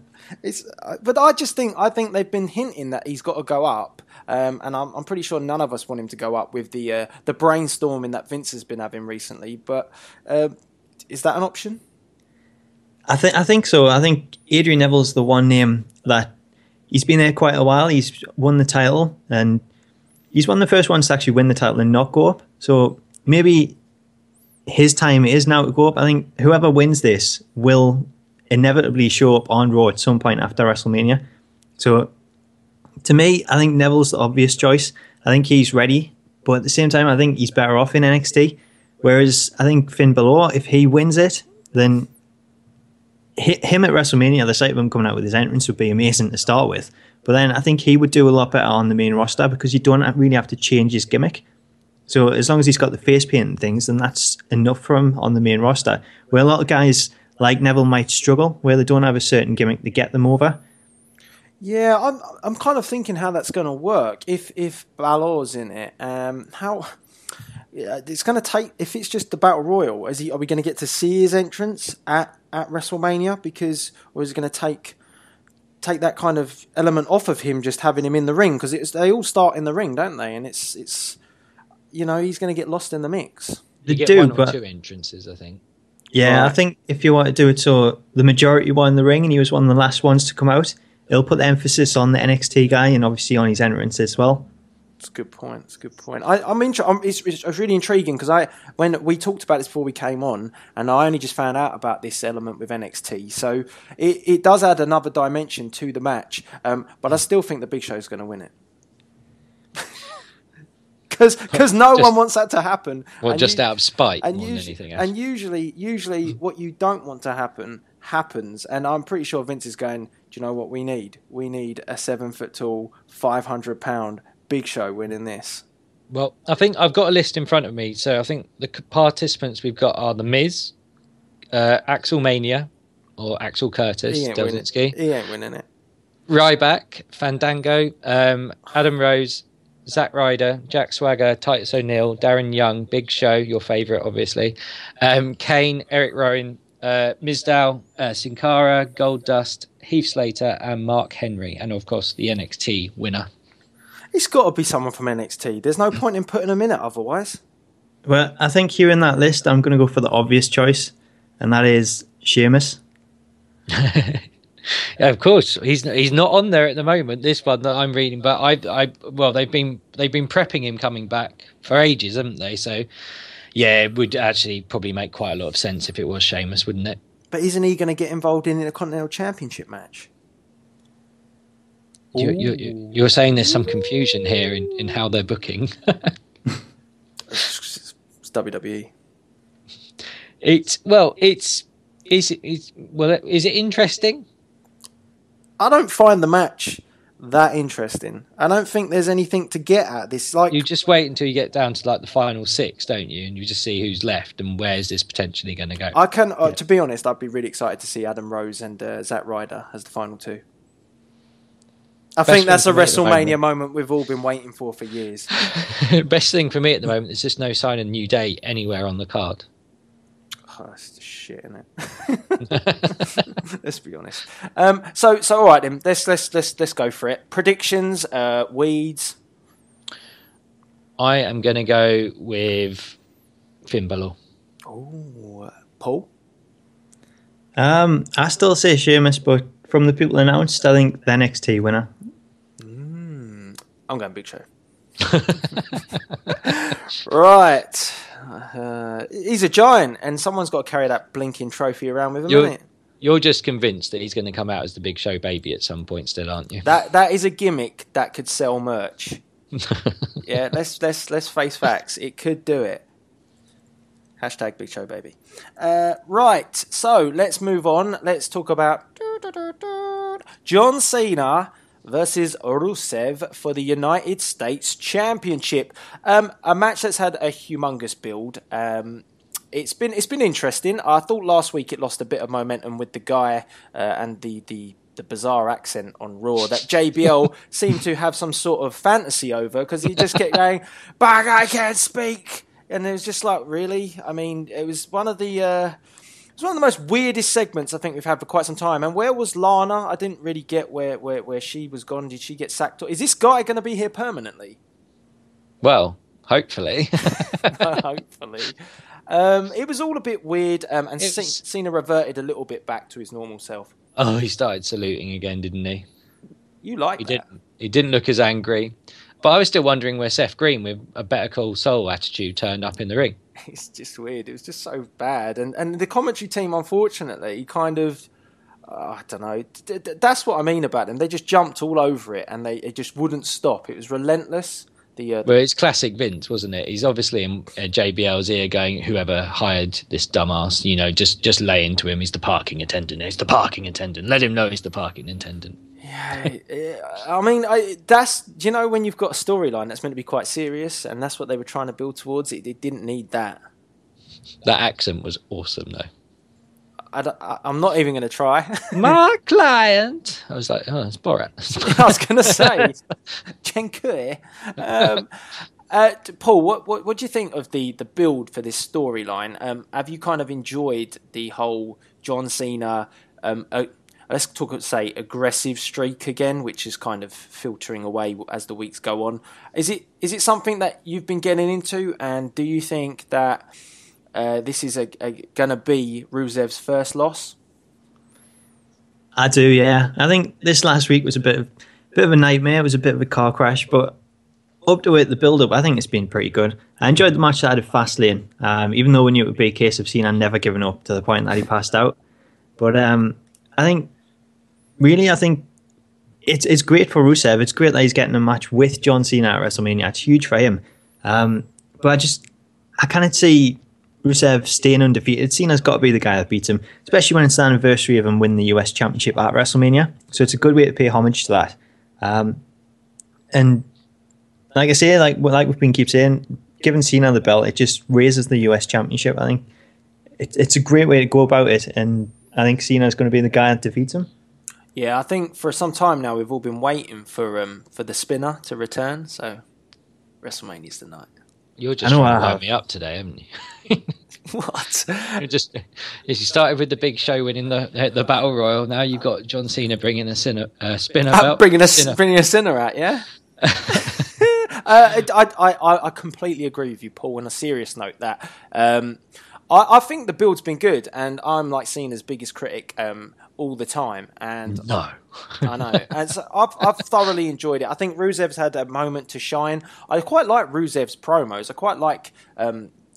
C: But I think they've been hinting that he's got to go up, and I'm pretty sure none of us want him to go up with the brainstorming that Vince has been having recently. But is that an option?
E: I think so. I think Adrian Neville's the one name that he's been there quite a while. He's won the title, and he's one of the first ones to actually win the title and not go up. So maybe his time is now to go up. I think whoever wins this will inevitably show up on Raw at some point after WrestleMania. So to me, I think Neville's the obvious choice. I think he's ready, but at the same time, I think he's better off in NXT. Whereas I think Finn Balor, if he wins it, then him at WrestleMania, the sight of him coming out with his entrance would be amazing to start with. But then I think he would do a lot better on the main roster because you don't really have to change his gimmick. So as long as he's got the face paint and things, then that's enough for him on the main roster. Where a lot of guys like Neville might struggle, where they don't have a certain gimmick to get them over.
C: Yeah, I'm kind of thinking how that's going to work if Balor's in it. How it's going to take, if it's just the Battle Royal, are we going to get to see his entrance at WrestleMania? Or is it going to take that kind of element off of him just having him in the ring? Because they all start in the ring, don't they? And it's he's going to get lost in the mix.
D: You get one or two entrances, I think.
E: Yeah,
C: Right.
E: I think if you want to do it so the majority were in the ring and he was one of the last ones to come out, it'll put the emphasis on the NXT guy and obviously on his entrance as well.
C: It's a good point. It's really intriguing because when we talked about this before we came on, and I only just found out about this element with NXT, so it does add another dimension to the match. But I still think the Big Show's going to win it because no one wants that to happen.
D: Well, just out of spite
C: and
D: more than anything else.
C: And usually, what you don't want to happen happens. And I'm pretty sure Vince is going, do you know what we need? We need a 7 foot tall, 500-pound Big Show winning this.
D: Well, I think I've got a list in front of me. So I think the participants we've got are The Miz, Axel Mania, or Axel Curtis, Delzinski.
C: He ain't winning it.
D: Ryback, Fandango, Adam Rose, Zack Ryder, Jack Swagger, Titus O'Neil, Darren Young, Big Show, your favourite, obviously, Kane, Eric Rowan, Mizdow, Sin Cara, Goldust, Heath Slater, and Mark Henry, and of course the NXT winner.
C: It's got to be someone from NXT. There's no point in putting them in it otherwise.
E: Well, I think here in that list, I'm going to go for the obvious choice, and that is Sheamus.
D: Yeah, of course, he's not on there at the moment. This one that I'm reading, but they've been prepping him coming back for ages, haven't they? So yeah, it would actually probably make quite a lot of sense if it was Sheamus, wouldn't it?
C: But isn't he going to get involved in a Continental Championship match?
D: You're saying there's some confusion here in how they're booking.
C: It's WWE.
D: Is it interesting?
C: I don't find the match that interesting. I don't think there's anything to get at this. Like,
D: You just wait until you get down to like the final 6, don't you? And you just see who's left and where's this potentially going to go.
C: I can, to be honest, I'd be really excited to see Adam Rose and Zack Ryder as the final 2. I think that's a WrestleMania moment we've all been waiting for years.
D: Best thing for me at the moment is just no sign of New Day anywhere on the card.
C: Oh, that's just shit, isn't it? Let's be honest. So all right then. Let's go for it. Predictions. Weeds.
D: I am going to go with Finn Balor.
C: Oh, Paul.
E: I still say Sheamus, but from the people announced, I think the NXT winner.
C: I'm going Big Show. Right. He's a giant, and someone's got to carry that blinking trophy around with him, isn't it?
D: You're just convinced that he's going to come out as the Big Show baby at some point still, aren't you?
C: That is a gimmick that could sell merch. Yeah, let's face facts. It could do it. Hashtag Big Show baby. Right, so let's move on. Let's talk about John Cena versus Rusev for the United States Championship. A match that's had a humongous build. It's been interesting. I thought last week it lost a bit of momentum with the guy and the bizarre accent on Raw that JBL seemed to have some sort of fantasy over, because he just kept going, "But I can't speak," and it was just like, really? I mean, it was one of the most weirdest segments I think we've had for quite some time. And where was Lana? I didn't really get where she was gone. Did she get sacked? Is this guy going to be here permanently?
D: Well, hopefully.
C: Hopefully. It was all a bit weird, and Cena reverted a little bit back to his normal self.
D: Oh, he started saluting again, didn't he?
C: You like that?
D: He didn't look as angry. But I was still wondering where Seth Green, with a Better Call Saul attitude, turned up in the ring.
C: It's just weird. It was just so bad. And the commentary team, unfortunately, kind of... I don't know. That's what I mean about them. They just jumped all over it, and they just wouldn't stop. It was relentless.
D: Well, it's classic Vince, wasn't it? He's obviously in JBL's ear going, whoever hired this dumbass, just lay into him. He's the parking attendant. He's the parking attendant. Let him know he's the parking attendant.
C: Yeah, I mean, that's, when you've got a storyline that's meant to be quite serious, and that's what they were trying to build towards, it didn't need that.
D: That accent was awesome, though.
C: I'm not even going to try.
D: My client. I was like, oh, it's Borat.
C: I was going to say, Jen Kui. Paul, what do you think of the build for this storyline? Have you kind of enjoyed the whole John Cena, let's say aggressive streak again, which is kind of filtering away as the weeks go on? Is it something that you've been getting into, and do you think that this is going to be Rusev's first loss?
E: I do, yeah. I think this last week was a bit of a nightmare. It was a bit of a car crash, but up to it, the build-up, I think it's been pretty good. I enjoyed the match that had at Fastlane, even though we knew it would be a case of Cena never giving up to the point that he passed out. But I think it's great for Rusev. It's great that he's getting a match with John Cena at WrestleMania. It's huge for him. But I can't see Rusev staying undefeated. Cena's got to be the guy that beats him, especially when it's the anniversary of him winning the US Championship at WrestleMania. So it's a good way to pay homage to that. And like I say, like we've been keep saying, giving Cena the belt, it just raises the US Championship. I think it's a great way to go about it, and I think Cena's going to be the guy that defeats him.
C: Yeah, I think for some time now we've all been waiting for the spinner to return. So WrestleMania's the night.
D: You're just trying to wind me up today, haven't you?
C: What?
D: You started with the Big Show winning the Battle Royal. Now you've got John Cena bringing a spinner belt.
C: Bringing a sinner out, yeah. I completely agree with you, Paul. On a serious note, that I think the build's been good, and I'm like Cena's biggest critic all the time. And
D: no,
C: I know, and so I've thoroughly enjoyed it. I think Rusev's had a moment to shine. I quite like Rusev's promos. I quite like.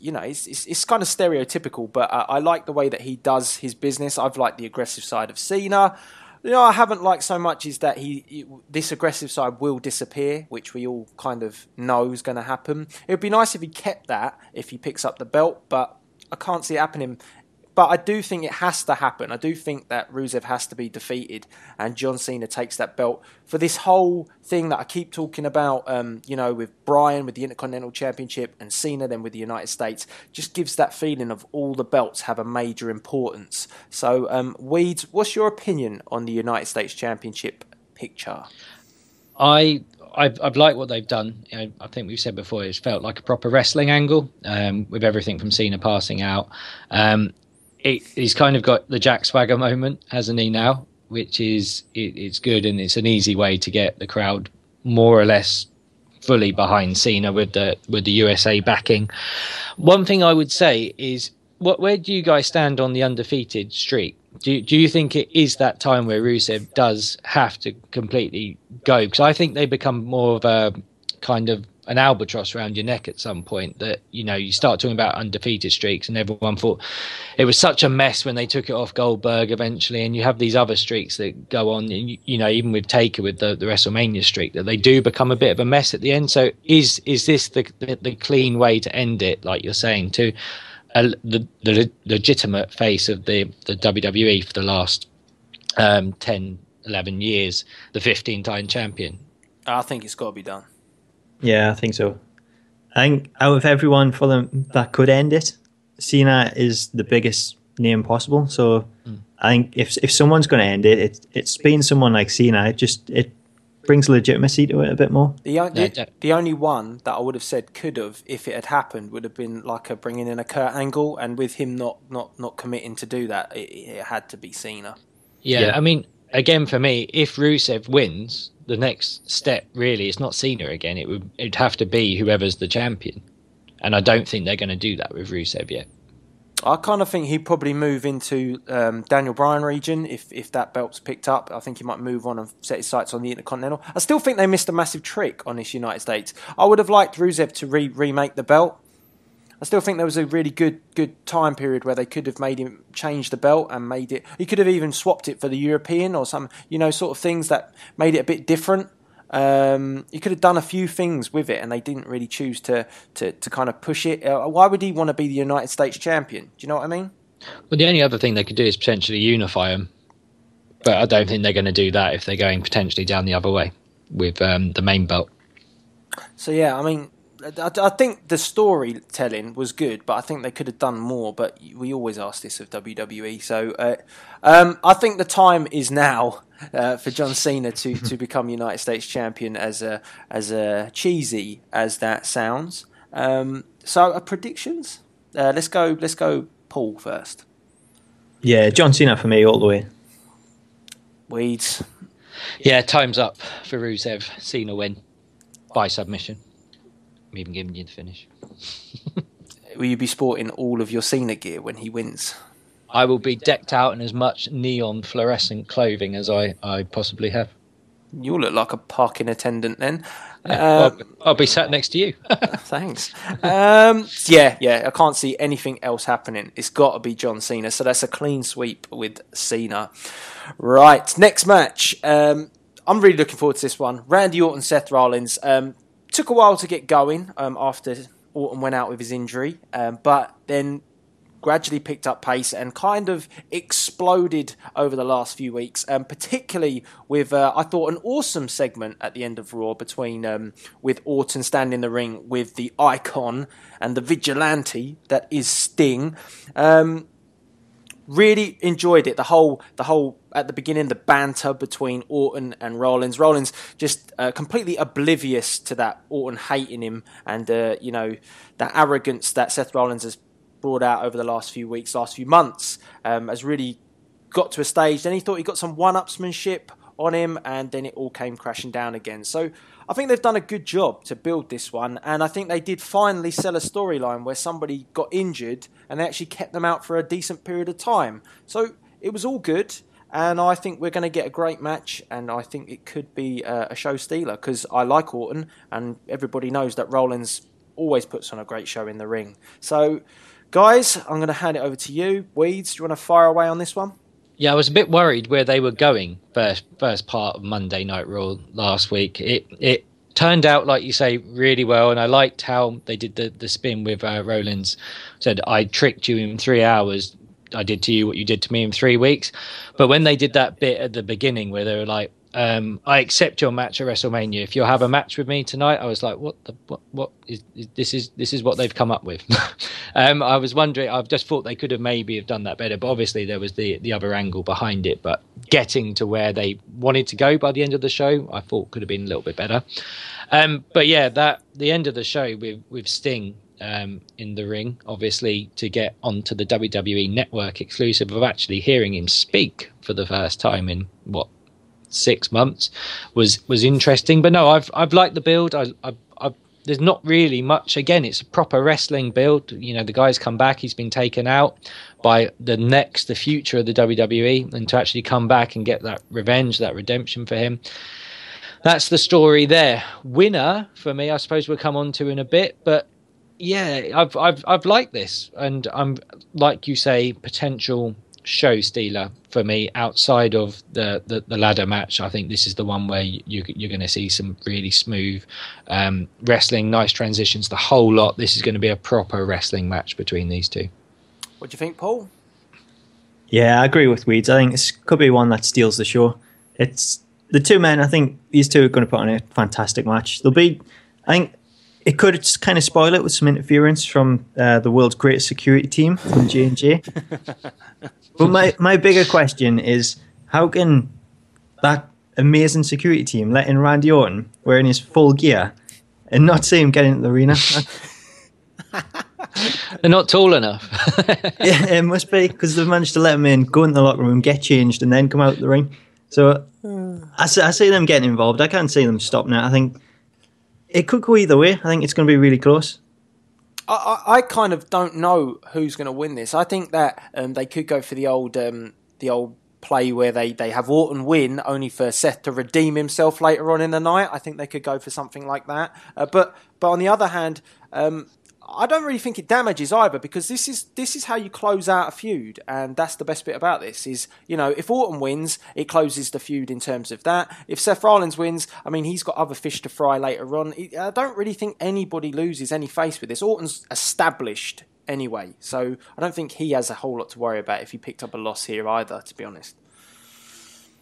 C: It's kind of stereotypical, but I like the way that he does his business. I've liked the aggressive side of Cena. I haven't liked so much is that this aggressive side will disappear, which we all kind of know is going to happen. It would be nice if he kept that, if he picks up the belt, but I can't see it happening. But I do think it has to happen. I do think that Rusev has to be defeated and John Cena takes that belt for this whole thing that I keep talking about, with Bryan with the Intercontinental Championship and Cena then with the United States. Just gives that feeling of all the belts have a major importance. So, Weeds, what's your opinion on the United States Championship picture? I've
D: liked what they've done. I think we've said before, it's felt like a proper wrestling angle with everything from Cena passing out. He's kind of got the Jack Swagger moment, hasn't he now? Which is it's good, and it's an easy way to get the crowd more or less fully behind Cena with the USA backing. One thing I would say is, where do you guys stand on the undefeated streak? Do you think it is that time where Rusev does have to completely go? Because I think they become more of a kind of an albatross around your neck at some point, that you start talking about undefeated streaks, and everyone thought it was such a mess when they took it off Goldberg eventually, and you have these other streaks that go on, and even with Taker with the WrestleMania streak, that they do become a bit of a mess at the end. So is this the clean way to end it, like you're saying, to the legitimate face of the WWE for the last 10, 11 years, the 15-time champion?
C: I think it's got to be done.
E: Yeah, I think so. I think out of everyone for them that could end it, Cena is the biggest name possible. So I think if someone's going to end it, it's being someone like Cena. It brings legitimacy to it a bit more.
C: The only one that I would have said could have, if it had happened, would have been like bringing in a Kurt Angle, and with him not committing to do that, it had to be Cena.
D: Yeah, I mean, again, for me, if Rusev wins, the next step really is not Cena again. It'd have to be whoever's the champion, and I don't think they're going to do that with Rusev yet.
C: I kind of think he'd probably move into Daniel Bryan region if that belt's picked up. I think he might move on and set his sights on the Intercontinental. I still think they missed a massive trick on this United States. I would have liked Rusev to remake the belt. I still think there was a really good time period where they could have made him change the belt and made it. He could have even swapped it for the European or some, sort of things that made it a bit different. He could have done a few things with it, and they didn't really choose to kind of push it. Why would he want to be the United States champion? Do you know what I mean?
D: Well, the only other thing they could do is potentially unify them, but I don't think they're going to do that if they're going potentially down the other way with the main belt. So
C: yeah, I mean, I think the storytelling was good, but I think they could have done more. But we always ask this of WWE, so I think the time is now for John Cena to become United States champion. As cheesy as that sounds. So predictions. Let's go. Paul first.
E: Yeah, John Cena for me all the way.
C: Weeds.
D: Yeah, time's up for Rusev. Cena win by submission. I'm even giving you the finish.
C: Will you be sporting all of your Cena gear when he wins?
D: I will be decked out in as much neon fluorescent clothing as I possibly have.
C: You'll look like a parking attendant then.
D: I'll be sat next to you.
C: Thanks. Yeah, I can't see anything else happening. It's got to be John Cena. So that's a clean sweep with Cena. Right, next match. I'm really looking forward to this one. Randy Orton, Seth Rollins. Took a while to get going after Orton went out with his injury, but then gradually picked up pace and kind of exploded over the last few weeks, particularly with, I thought, an awesome segment at the end of Raw between with Orton standing in the ring with the icon and the vigilante that is Sting. Really enjoyed it. The whole at the beginning, the banter between Orton and Rollins. Rollins just completely oblivious to that Orton hating him and that arrogance that Seth Rollins has brought out over the last few weeks, last few months, has really got to a stage. Then he thought he got some one-upsmanship on him, and then it all came crashing down again. So I think they've done a good job to build this one, and I think they did finally sell a storyline where somebody got injured and they actually kept them out for a decent period of time. So it was all good, and I think we're going to get a great match, and I think it could be a show stealer because I like Orton, and everybody knows that Rollins always puts on a great show in the ring. So, guys, I'm going to hand it over to you. Weeds, do you want to fire away on this one?
D: Yeah, I was a bit worried where they were going first part of Monday Night Raw last week. It turned out, like you say, really well, and I liked how they did the spin with Rollins. Said, I tricked you in 3 hours. I did to you what you did to me in 3 weeks. But when they did that bit at the beginning where they were like, I accept your match at WrestleMania. If you'll have a match with me tonight, I was like, what is this? This is what they've come up with. I was wondering. I've just thought they could have maybe have done that better, but obviously there was the other angle behind it. But getting to where they wanted to go by the end of the show, I thought could have been a little bit better. But yeah, the end of the show with Sting in the ring, obviously to get onto the WWE Network exclusive of actually hearing him speak for the first time in 6 months was interesting. But no, I've liked the build. There's not really much. Again, it's a proper wrestling build. The guy's come back. He's been taken out by the future of the WWE, and to actually come back and get that revenge, that redemption for him. That's the story there. Winner for me, I suppose we'll come on to in a bit, but yeah, I've liked this, and I'm, like you say, potential show stealer for me outside of the ladder match. I think this is the one where you're going to see some really smooth wrestling, nice transitions, the whole lot. This is going to be a proper wrestling match between these two.
C: What do you think, Paul?
E: Yeah, I agree with Weeds. I think this could be one that steals the show. It's the two men. I think these two are going to put on a fantastic match. I think it could just kind of spoil it with some interference from the world's greatest security team from J&J. But my bigger question is, how can that amazing security team let in Randy Orton wearing his full gear and not see him get into the arena?
D: They're not tall enough.
E: Yeah, it must be, because they've managed to let him in, go into the locker room, get changed, and then come out the ring. So I see them getting involved. I can't see them stopping it. I think it could go either way. I think it's going to be really close.
C: I kind of don't know who's going to win this. I think that they could go for the old play where they have Orton win only for Seth to redeem himself later on in the night. I think they could go for something like that. But on the other hand, I don't really think it damages either, because this is how you close out a feud, and that's the best bit about this is, if Orton wins, it closes the feud in terms of that. If Seth Rollins wins, I mean, he's got other fish to fry later on. I don't really think anybody loses any face with this. Orton's established anyway, so I don't think he has a whole lot to worry about if he picked up a loss here either, to be honest.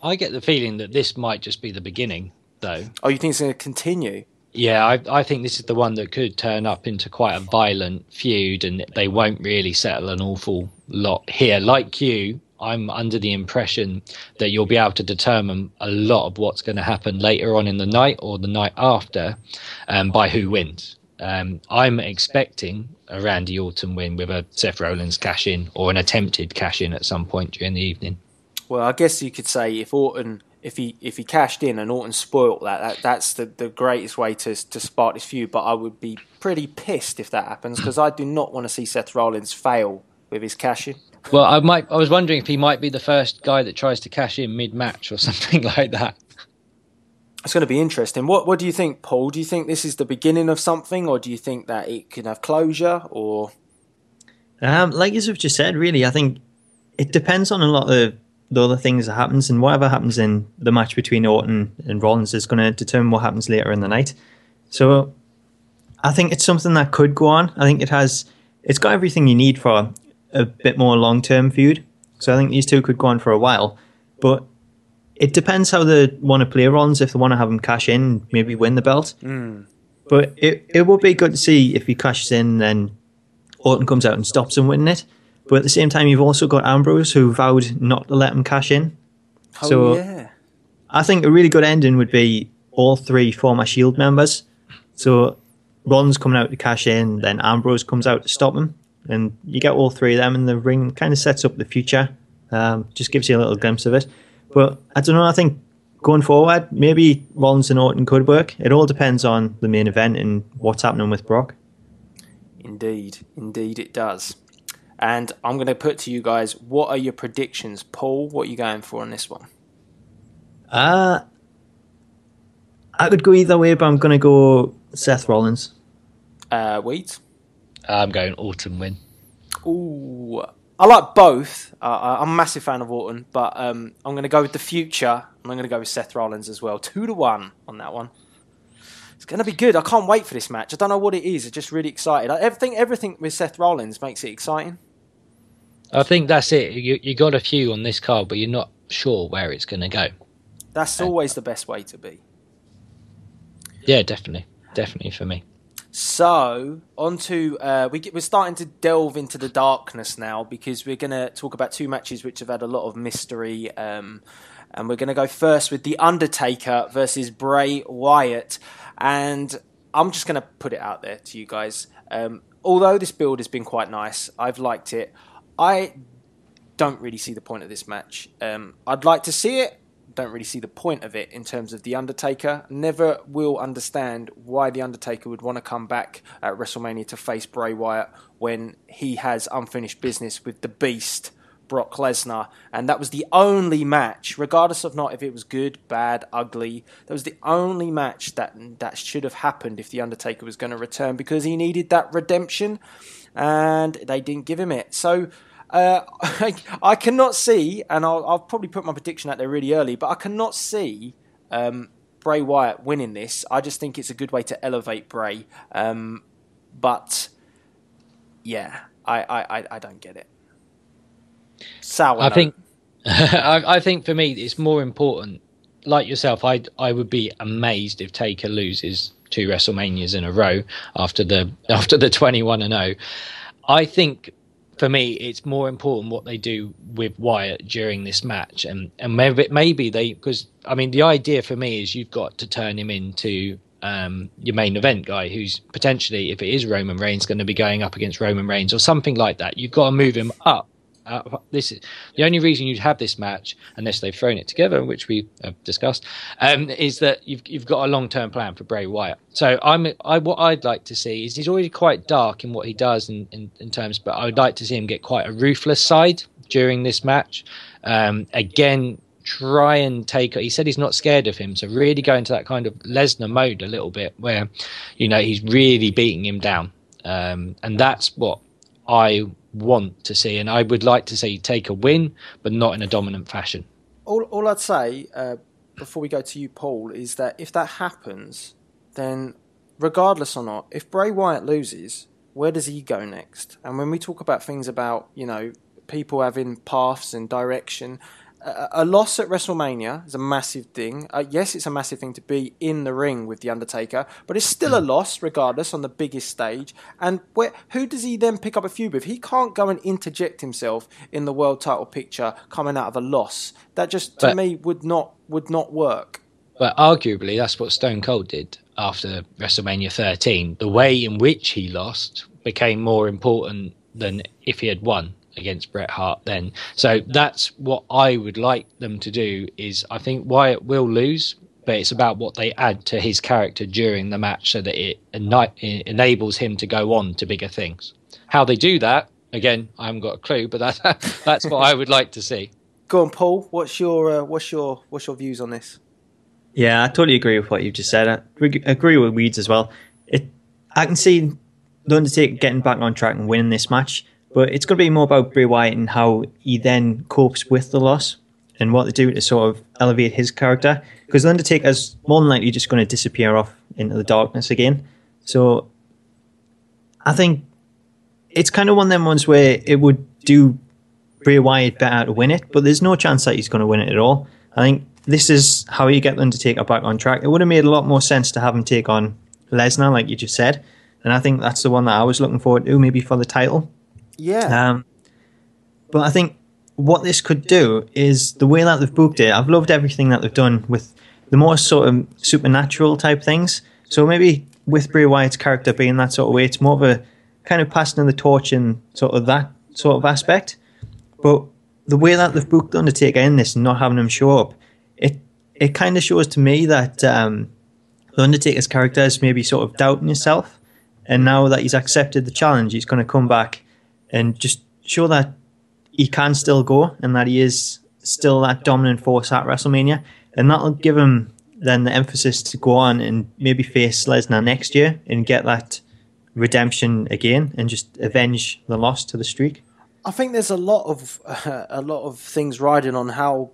D: I get the feeling that this might just be the beginning, though.
C: Oh, you think it's going to continue?
D: Yeah, I think this is the one that could turn up into quite a violent feud, and they won't really settle an awful lot here. Like you, I'm under the impression that you'll be able to determine a lot of what's going to happen later on in the night or the night after by who wins. I'm expecting a Randy Orton win with a Seth Rollins cash-in or an attempted cash-in at some point during the evening.
C: Well, I guess you could say if he cashed in and Orton spoilt that's the greatest way to spark this feud. But I would be pretty pissed if that happens, because I do not want to see Seth Rollins fail with his cash in.
D: Well, I was wondering if he might be the first guy that tries to cash in mid-match or something like that.
C: It's going to be interesting. What do you think, Paul? Do you think this is the beginning of something, or do you think that it can have closure? Or
E: like as I've just said, really, I think it depends on a lot of the other things that happens, and whatever happens in the match between Orton and Rollins is going to determine what happens later in the night. So I think it's something that could go on. I think it's got everything you need for a bit more long-term feud. So I think these two could go on for a while, but it depends how they want to play Rollins. If they want to have him cash in, maybe win the belt. But it would be good to see if he cashes in, then Orton comes out and stops him winning it. But at the same time, you've also got Ambrose, who vowed not to let him cash in.
C: Yeah.
E: I think a really good ending would be all three former Shield members. So Rollins coming out to cash in, then Ambrose comes out to stop him. And you get all three of them in the ring. Kind of sets up the future. Just gives you a little glimpse of it. But I don't know, I think going forward, maybe Rollins and Orton could work. It all depends on the main event and what's happening with Brock.
C: Indeed it does. And I'm going to put to you guys, what are your predictions? Paul, what are you going for on this one?
E: I could go either way, but I'm going to go Seth Rollins.
C: Weeds?
D: I'm going Orton win.
C: Ooh, I like both. I'm a massive fan of Orton, but I'm going to go with the future, and I'm going to go with Seth Rollins as well. 2-1 on that one. It's going to be good. I can't wait for this match. I don't know what it is. I'm just really excited. Everything with Seth Rollins makes it exciting.
D: I think that's it. You got a few on this card, but you're not sure where it's going to go.
C: That's always the best way to be.
D: Yeah, definitely. Definitely for me.
C: So, on to... we're starting to delve into the darkness now, because we're going to talk about two matches which have had a lot of mystery. And we're going to go first with The Undertaker versus Bray Wyatt. And I'm just going to put it out there to you guys. Although this build has been quite nice, I've liked it. I don't really see the point of this match. I'd like to see it. Don't really see the point of it in terms of The Undertaker. Never will understand why The Undertaker would want to come back at WrestleMania to face Bray Wyatt when he has unfinished business with the Beast, Brock Lesnar. And that was the only match, regardless of not if it was good, bad, ugly, that was the only match that should have happened if The Undertaker was going to return, because he needed that redemption and they didn't give him it. So I cannot see, and I'll probably put my prediction out there really early, but I cannot see Bray Wyatt winning this. I just think it's a good way to elevate Bray. But yeah, I don't get it. Sour.
D: I think I think for me it's more important. Like yourself, I would be amazed if Taker loses 2 WrestleManias in a row after the 21-0. I think for me it's more important what they do with Wyatt during this match, and maybe they, because I mean the idea for me is you've got to turn him into your main event guy, who's potentially, if it is Roman Reigns, going to be going up against Roman Reigns or something like that. You've got to move him up this is the only reason you'd have this match, unless they've thrown it together, which we have discussed, is that you've got a long-term plan for Bray Wyatt. So what I'd like to see is he's already quite dark in what he does in terms, but I would like to see him get quite a ruthless side during this match. Again, try and take. He said he's not scared of him, so really go into that kind of Lesnar mode a little bit, where he's really beating him down, and that's what I want to see. And I would like to see take a win, but not in a dominant fashion.
C: All I'd say before we go to you, Paul, is that if that happens, then regardless or not, if Bray Wyatt loses, where does he go next? And when we talk about things about people having paths and direction. A loss at WrestleMania is a massive thing. Yes, it's a massive thing to be in the ring with The Undertaker, but it's still a loss regardless on the biggest stage. And who does he then pick up a feud with? He can't go and interject himself in the world title picture coming out of a loss. That just, to me, would not work.
D: But arguably, that's what Stone Cold did after WrestleMania 13. The way in which he lost became more important than if he had won against Bret Hart then. So that's what I would like them to do. Is I think Wyatt will lose, but it's about what they add to his character during the match so that it enables him to go on to bigger things. How they do that, again, I haven't got a clue, but that's what I would like to see.
C: Go on, Paul. What's your views on this?
E: Yeah, I totally agree with what you've just said. I agree with Weeds as well. I can see The Undertaker getting back on track and winning this match. But it's going to be more about Bray Wyatt and how he then copes with the loss and what they do to sort of elevate his character. Because The Undertaker's more than likely just going to disappear off into the darkness again. So I think it's kind of one of them ones where it would do Bray Wyatt better to win it, but there's no chance that he's going to win it at all. I think this is how you get The Undertaker back on track. It would have made a lot more sense to have him take on Lesnar, like you just said. And I think that's the one that I was looking forward to, maybe for the title.
C: Yeah.
E: But I think what this could do is the way that they've booked it. I've loved everything that they've done with the more sort of supernatural type things. So maybe with Bray Wyatt's character being that sort of way, it's more of a kind of passing of the torch in sort of that sort of aspect. But the way that they've booked Undertaker in this and not having him show up, it kind of shows to me that the Undertaker's character is maybe sort of doubting himself. And now that he's accepted the challenge, he's going to come back and just show that he can still go and that he is still that dominant force at WrestleMania. And that'll give him then the emphasis to go on and maybe face Lesnar next year and get that redemption again and just avenge the loss to the streak.
C: I think there's a lot of things riding on how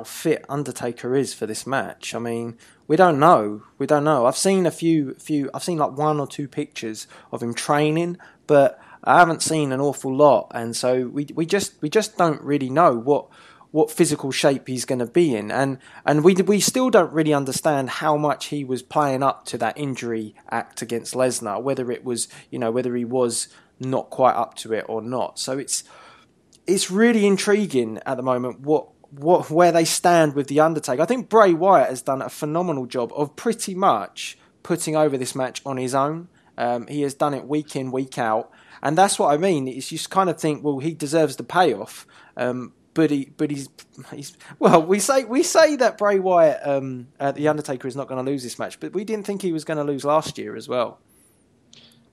C: fit Undertaker is for this match. I mean, we don't know. I've seen I've seen like one or two pictures of him training, but I haven't seen an awful lot, and so we just don't really know what physical shape he's going to be in, and we still don't really understand how much he was playing up to that injury act against Lesnar, whether it was whether he was not quite up to it or not. So it's really intriguing at the moment where they stand with the Undertaker. I think Bray Wyatt has done a phenomenal job of pretty much putting over this match on his own. He has done it week in, week out. And that's what I mean. It's just kind of think, well, he deserves the payoff. But he's well, we say that Bray Wyatt, the Undertaker, is not going to lose this match, but we didn't think he was going to lose last year as well.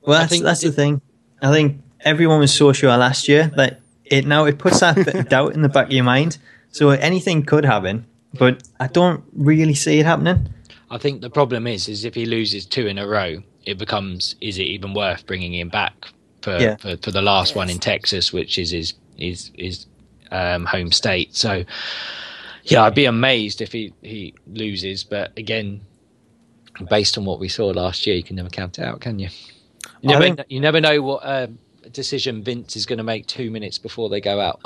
E: Well, that's the thing. I think everyone was so sure last year that it puts that bit of doubt in the back of your mind. So anything could happen, but I don't really see it happening.
D: I think the problem is if he loses 2 in a row, it becomes, is it even worth bringing him back for the last one in Texas, which is his home state. So yeah, I'd be amazed if he loses, but again, based on what we saw last year, you can never count it out, can you? You never know what decision Vince is going to make 2 minutes before they go out.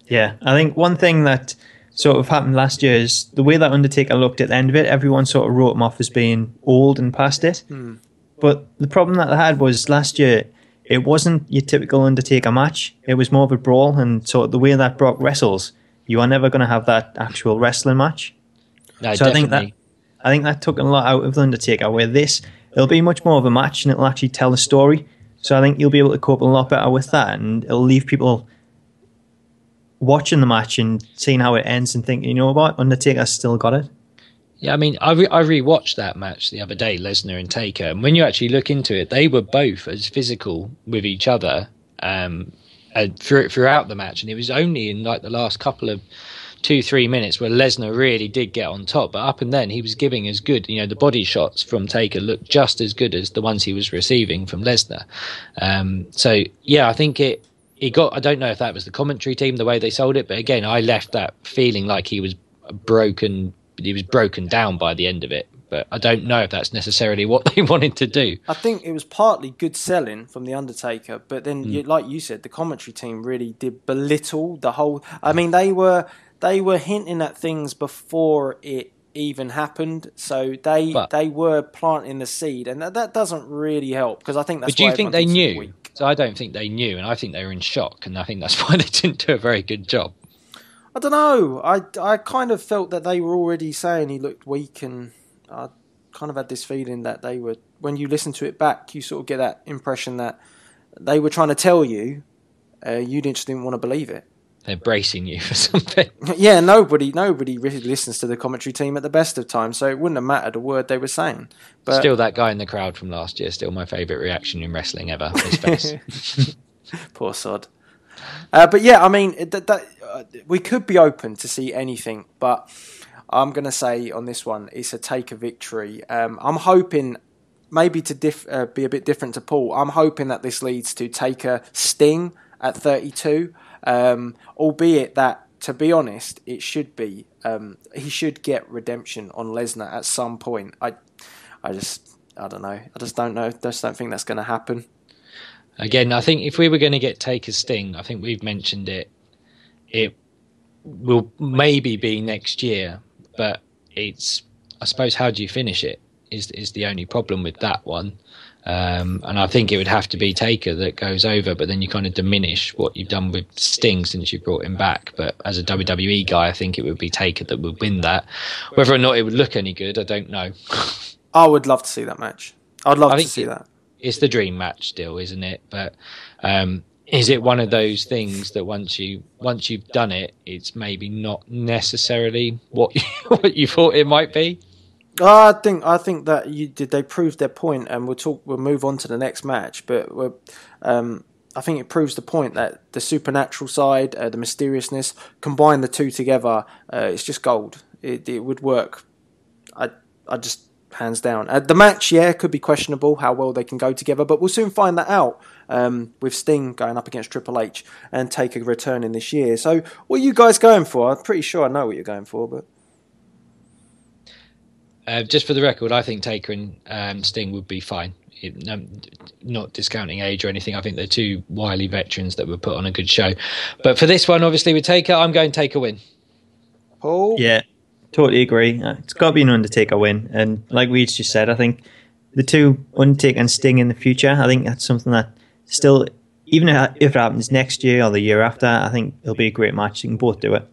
E: Yeah, I think one thing that sort of happened last year is the way that Undertaker looked at the end of it, everyone sort of wrote him off as being old and past it. But the problem that they had was last year, it wasn't your typical Undertaker match. It was more of a brawl, and so the way that Brock wrestles, you are never going to have that actual wrestling match.
D: No,
E: so
D: definitely.
E: I think that took a lot out of the Undertaker, where it'll be much more of a match and it'll actually tell a story. So I think you'll be able to cope a lot better with that, and it'll leave people watching the match and seeing how it ends and thinking, you know what, Undertaker's still got it.
D: Yeah, I mean, I rewatched that match the other day, Lesnar and Taker, and when you actually look into it, they were both as physical with each other throughout the match, and it was only in like the last couple of 2-3 minutes where Lesnar really did get on top. But up and then he was giving as good, the body shots from Taker looked just as good as the ones he was receiving from Lesnar. So yeah, I think it got. I don't know if that was the commentary team, the way they sold it, but again, I left that feeling like he was broken. He was broken down by the end of it. But I don't know if that's necessarily what they wanted to do.
C: I think it was partly good selling from The Undertaker, but then, like you said, the commentary team really did belittle the whole... I mean, they were hinting at things before it even happened, so they were planting the seed, and that doesn't really help, because I think that's...
D: But do you think they knew? So I don't think they knew, and I think they were in shock, and I think that's why they didn't do a very good job.
C: I don't know. I kind of felt that they were already saying he looked weak, and I kind of had this feeling that they were, when you listen to it back, you sort of get that impression that they were trying to tell you, you just didn't want to believe it.
D: They're bracing you for something.
C: Yeah, nobody really listens to the commentary team at the best of times, so it wouldn't have mattered a word they were saying. But
D: still, that guy in the crowd from last year, still my favourite reaction in wrestling ever. His face.
C: Poor sod. But yeah, I mean, we could be open to see anything, but I'm going to say on this one, it's a Taker victory. I'm hoping, maybe to be a bit different to Paul, I'm hoping that this leads to Taker Sting at 32, albeit that, to be honest, it should be, he should get redemption on Lesnar at some point. I don't know. I just don't know. I just don't think that's going to happen.
D: Again, I think if we were going to get Taker Sting, I think we've mentioned it will maybe be next year, but it's, I suppose, how do you finish it is the only problem with that one. And I think it would have to be Taker that goes over, but then you kind of diminish what you've done with Sting since you brought him back. But as a WWE guy, I think it would be Taker that would win that. Whether or not it would look any good, I don't know.
C: I would love to see that match. I'd love to see that.
D: It's the dream match still, isn't it? But is it one of those things that once you've done it, it's maybe not necessarily what you thought it might be?
C: I think that they proved their point, and we'll move on to the next match. But I think it proves the point that the supernatural side, the mysteriousness, combine the two together, it's just gold. It would work. I just, hands down. The match, could be questionable how well they can go together, but we'll soon find that out. With Sting going up against Triple H and Taker returning this year. So, what are you guys going for? I'm pretty sure I know what you're going for, but.
D: Just for the record, I think Taker and Sting would be fine. Not discounting age or anything. I think they're two wily veterans that would put on a good show. But for this one, obviously with Taker, I'm going Taker win.
C: Paul?
E: Yeah, totally agree. It's got to be an Undertaker win. And like we just said, I think the two, Undertaker and Sting in the future, I think that's something that still, even if it happens next year or the year after, I think it'll be a great match. They can both do it.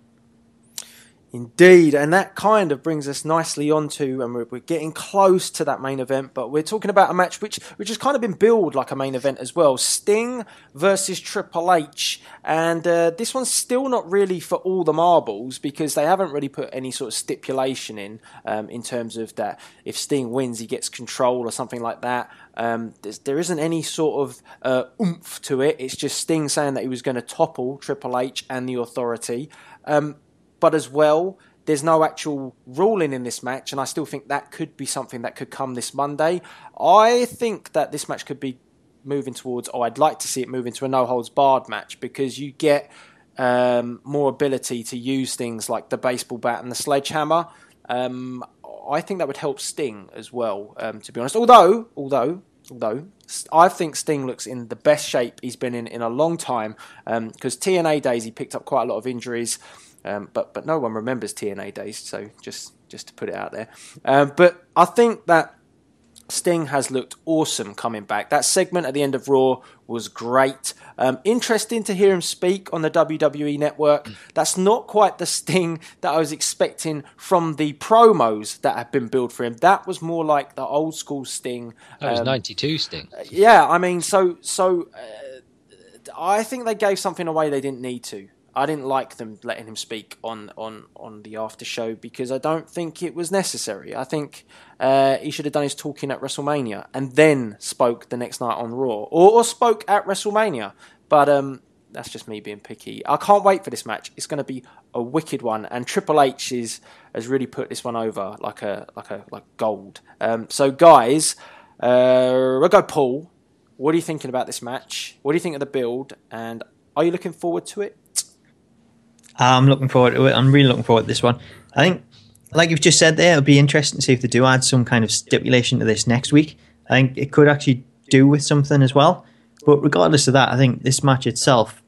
C: Indeed, and that kind of brings us nicely onto, and we're getting close to that main event, but we're talking about a match which has kind of been billed like a main event as well. Sting versus Triple H, and this one's still not really for all the marbles, because they haven't really put any sort of stipulation in terms of that if Sting wins he gets control or something like that. There isn't any sort of oomph to it. It's just Sting saying that he was going to topple Triple H and the Authority. But as well, there's no actual ruling in this match, and I still think that could be something that could come this Monday. I think that this match could be moving towards, or I'd like to see it move into a no-holds-barred match, because you get more ability to use things like the baseball bat and the sledgehammer. I think that would help Sting as well, to be honest. Although, I think Sting looks in the best shape he's been in a long time, because TNA days he picked up quite a lot of injuries. But no one remembers TNA days, so just to put it out there. But I think that Sting has looked awesome coming back. That segment at the end of Raw was great. Interesting to hear him speak on the WWE Network. That's not quite the Sting that I was expecting from the promos that have been built for him. That was more like the old school Sting.
D: That was 92 Sting.
C: Yeah, I mean, so I think they gave something away they didn't need to. I didn't like them letting him speak on the after show because I don't think it was necessary. I think he should have done his talking at WrestleMania and then spoke the next night on Raw, or spoke at WrestleMania. But that's just me being picky. I can't wait for this match. It's going to be a wicked one, and Triple H has really put this one over like gold. So guys, we'll go Paul. What are you thinking about this match? What do you think of the build? And are you looking forward to it?
E: I'm looking forward to it. I'm really looking forward to this one. I think, like you've just said there, it'll be interesting to see if they do add some kind of stipulation to this next week. I think it could actually do with something as well. But regardless of that, I think this match itself,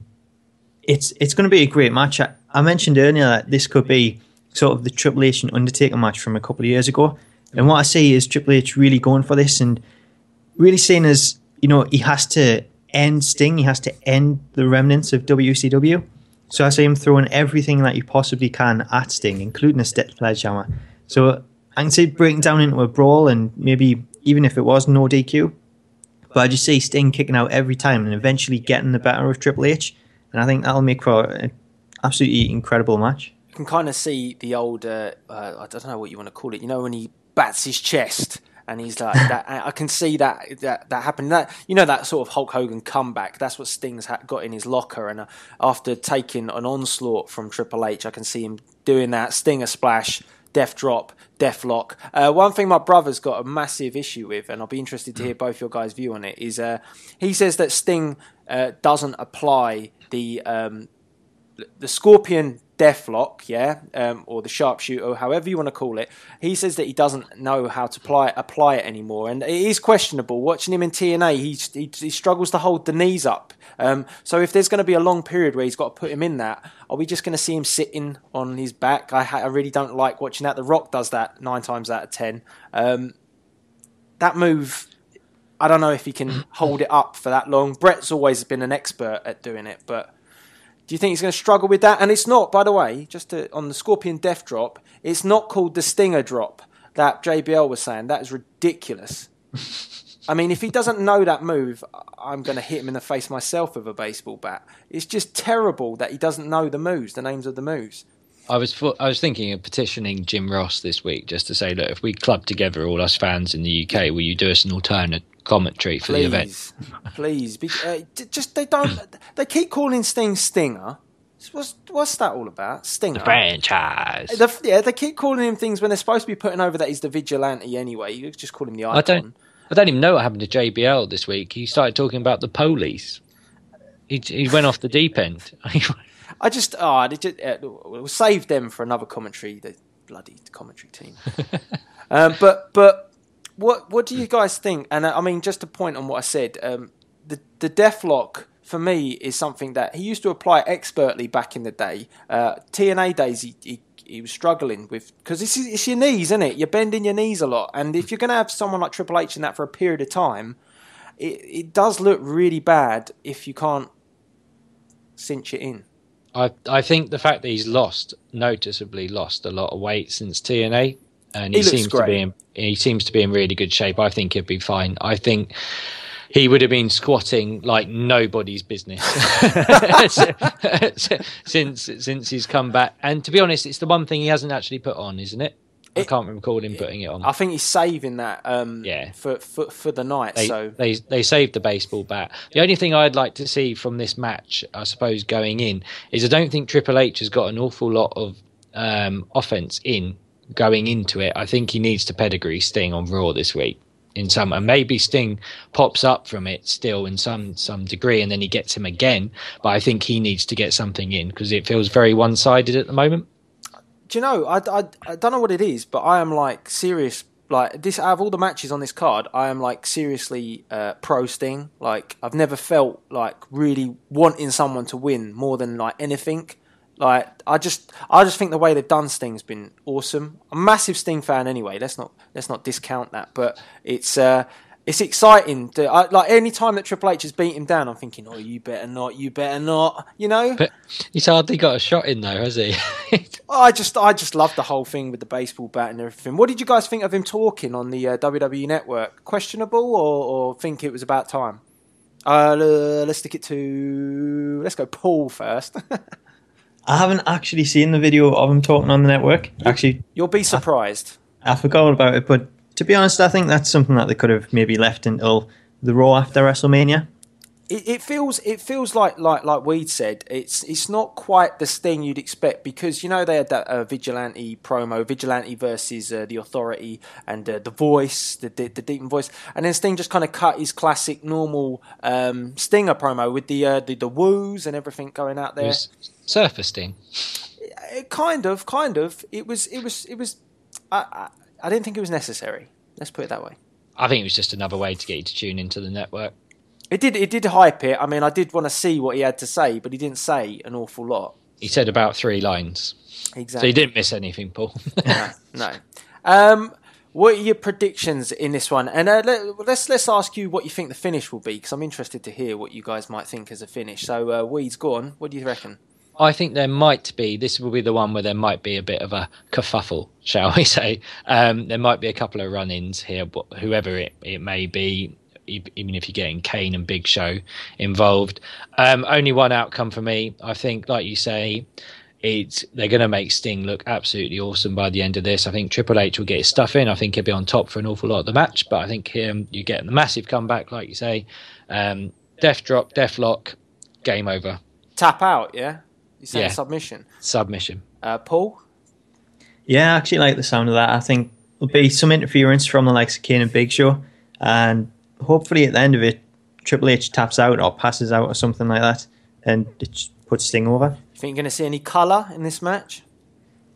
E: it's going to be a great match. I mentioned earlier that this could be sort of the Triple H and Undertaker match from a couple of years ago. And what I see is Triple H really going for this and really seeing as, he has to end Sting. He has to end the remnants of WCW. So I see him throwing everything that he possibly can at Sting, including a sledgehammer. So I can see it breaking down into a brawl, and maybe even if it was no DQ. But I just see Sting kicking out every time and eventually getting the better of Triple H. And I think that'll make for an absolutely incredible match.
C: You can kind of see the old, I don't know what you want to call it, when he bats his chest. And he's like that. I can see that happen. That that sort of Hulk Hogan comeback. That's what Sting's got in his locker. And after taking an onslaught from Triple H, I can see him doing that. Stinger splash, death drop, death lock. One thing my brother's got a massive issue with, and I'll be interested to hear both your guys' view on it. Is he says that Sting doesn't apply the Scorpion Deathlock, or the sharpshooter, or however you want to call it. He says that he doesn't know how to apply it anymore, and it is questionable. Watching him in TNA, he struggles to hold the knees up. So if there's going to be a long period where he's got to put him in that, are we just going to see him sitting on his back? I really don't like watching that. The Rock does that 9 times out of 10. That move, I don't know if he can hold it up for that long. Brett's always been an expert at doing it, but do you think he's going to struggle with that? And it's not, by the way, on the Scorpion Death Drop, it's not called the Stinger Drop that JBL was saying. That is ridiculous. I mean, if he doesn't know that move, I'm going to hit him in the face myself with a baseball bat. It's just terrible that he doesn't know the names of the moves.
D: I was thinking of petitioning Jim Ross this week just to say, look, if we club together all us fans in the UK, will you do us an alternate commentary for the event?
C: Please. They keep calling Sting Stinger. What's that all about? Stinger.
D: The franchise.
C: They keep calling him things when they're supposed to be putting over that he's the vigilante anyway. You just call him the icon.
D: I don't even know what happened to JBL this week. He started talking about the police. He went off the deep end. We'll save them for another commentary, the bloody commentary team. But what do you guys think? And I mean, just to point on what I said, the Deathlock for me is something that he used to apply expertly back in the day. TNA days, he was struggling with, because it's your knees, isn't it? You're bending your knees a lot, and if you're going to have someone like Triple H in that for a period of time, it does look really bad if you can't cinch it in. I think the fact that he's noticeably lost a lot of weight since TNA, and he seems to be in really good shape. I think he'll be fine. I think he would have been squatting like nobody's business since he's come back. And to be honest, it's the one thing he hasn't actually put on, isn't it? I can't recall him putting it on.
C: I think he's saving that for the night.
D: They saved the baseball bat. The only thing I'd like to see from this match, I suppose, going in, is I don't think Triple H has got an awful lot of offense going into it. I think he needs to pedigree Sting on Raw this week. And maybe Sting pops up from it still in some degree, and then he gets him again. But I think he needs to get something in because it feels very one-sided at the moment.
C: Do you know, I don't know what it is, but I am like serious, like this, out of all the matches on this card, I am like seriously pro Sting. Like I've never felt like really wanting someone to win more than like anything. Like I just think the way they've done Sting's been awesome. I'm a massive Sting fan anyway. Let's not discount that, but it's exciting. Like any time that Triple H has beat him down, I'm thinking, oh, you better not, you know.
D: But he's hardly got a shot in though, has he?
C: I just love the whole thing with the baseball bat and everything. What did you guys think of him talking on the WWE Network? Questionable or think it was about time? Let's go Paul first.
E: I haven't actually seen the video of him talking on the network. Actually,
C: You'll be surprised.
E: I forgot about it, but to be honest, I think that's something that they could have maybe left until the Raw after WrestleMania.
C: It feels like Weed said, it's not quite the Sting you'd expect, because you know they had that Vigilante promo, Vigilante versus the Authority, and the voice, the Deepin voice, and then Sting just kind of cut his classic normal Stinger promo with the woos and everything going out there.
D: It was Surfer Sting.
C: Kind of. It was. I didn't think it was necessary. Let's put it that way.
D: I think it was just another way to get you to tune into the network.
C: It did hype it. I mean, I did want to see what he had to say, but he didn't say an awful lot.
D: He said about 3 lines.
C: Exactly.
D: So you didn't miss anything, Paul.
C: No. What are your predictions in this one? And let's ask you what you think the finish will be, because I'm interested to hear what you guys might think as a finish. So, Weeds, go on. What do you reckon?
D: I think there might be, this will be the one where there might be a bit of a kerfuffle, shall we say. There might be a couple of run-ins here, but whoever it may be, even if you're getting Kane and Big Show involved. Only one outcome for me. I think, like you say, they're going to make Sting look absolutely awesome by the end of this. I think Triple H will get his stuff in. I think he'll be on top for an awful lot of the match, but I think you get the massive comeback, like you say. Death drop, death lock, game over.
C: Tap out, yeah? You said submission?
D: Submission.
C: Paul?
E: Yeah, I actually like the sound of that. I think there'll be some interference from the likes of Kane and Big Show, and hopefully at the end of it, Triple H taps out or passes out or something like that, and it just puts Sting over.
C: You think you're going to see any colour in this match?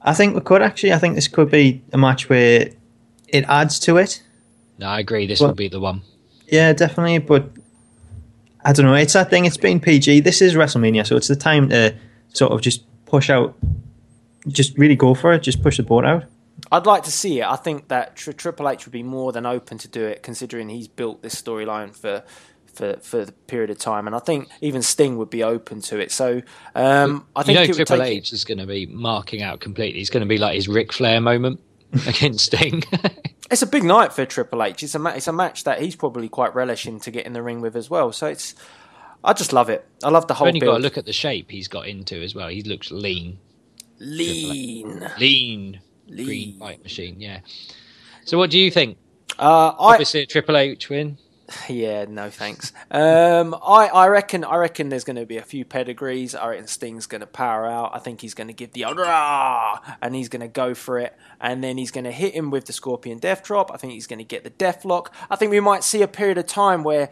E: I think we could, actually. I think this could be a match where it adds to it.
D: No, I agree. This will be the one.
E: Yeah, definitely. But I don't know. It's that thing. It's been PG. This is WrestleMania, so it's the time to sort of just push out, just really go for it, just push the boat out.
C: I'd like to see it. I think that Triple H would be more than open to do it, considering he's built this storyline for the period of time, and I think even Sting would be open to it. So I think
D: Triple H is going to be marking out completely. It's going to be like his Ric Flair moment against Sting.
C: It's a big night for Triple H. It's a match that he's probably quite relishing to get in the ring with as well. So I just love it. I love the whole build.
D: You've only got to look at the shape he's got into as well. He looks lean. Green light machine, yeah. So what do you think? Obviously a Triple H win.
C: Yeah, no thanks. I reckon there's going to be a few pedigrees. I reckon Sting's going to power out. I think he's going to give the rah, and he's going to go for it, and then he's going to hit him with the Scorpion Death Drop. I think he's going to get the Death Lock. I think we might see a period of time where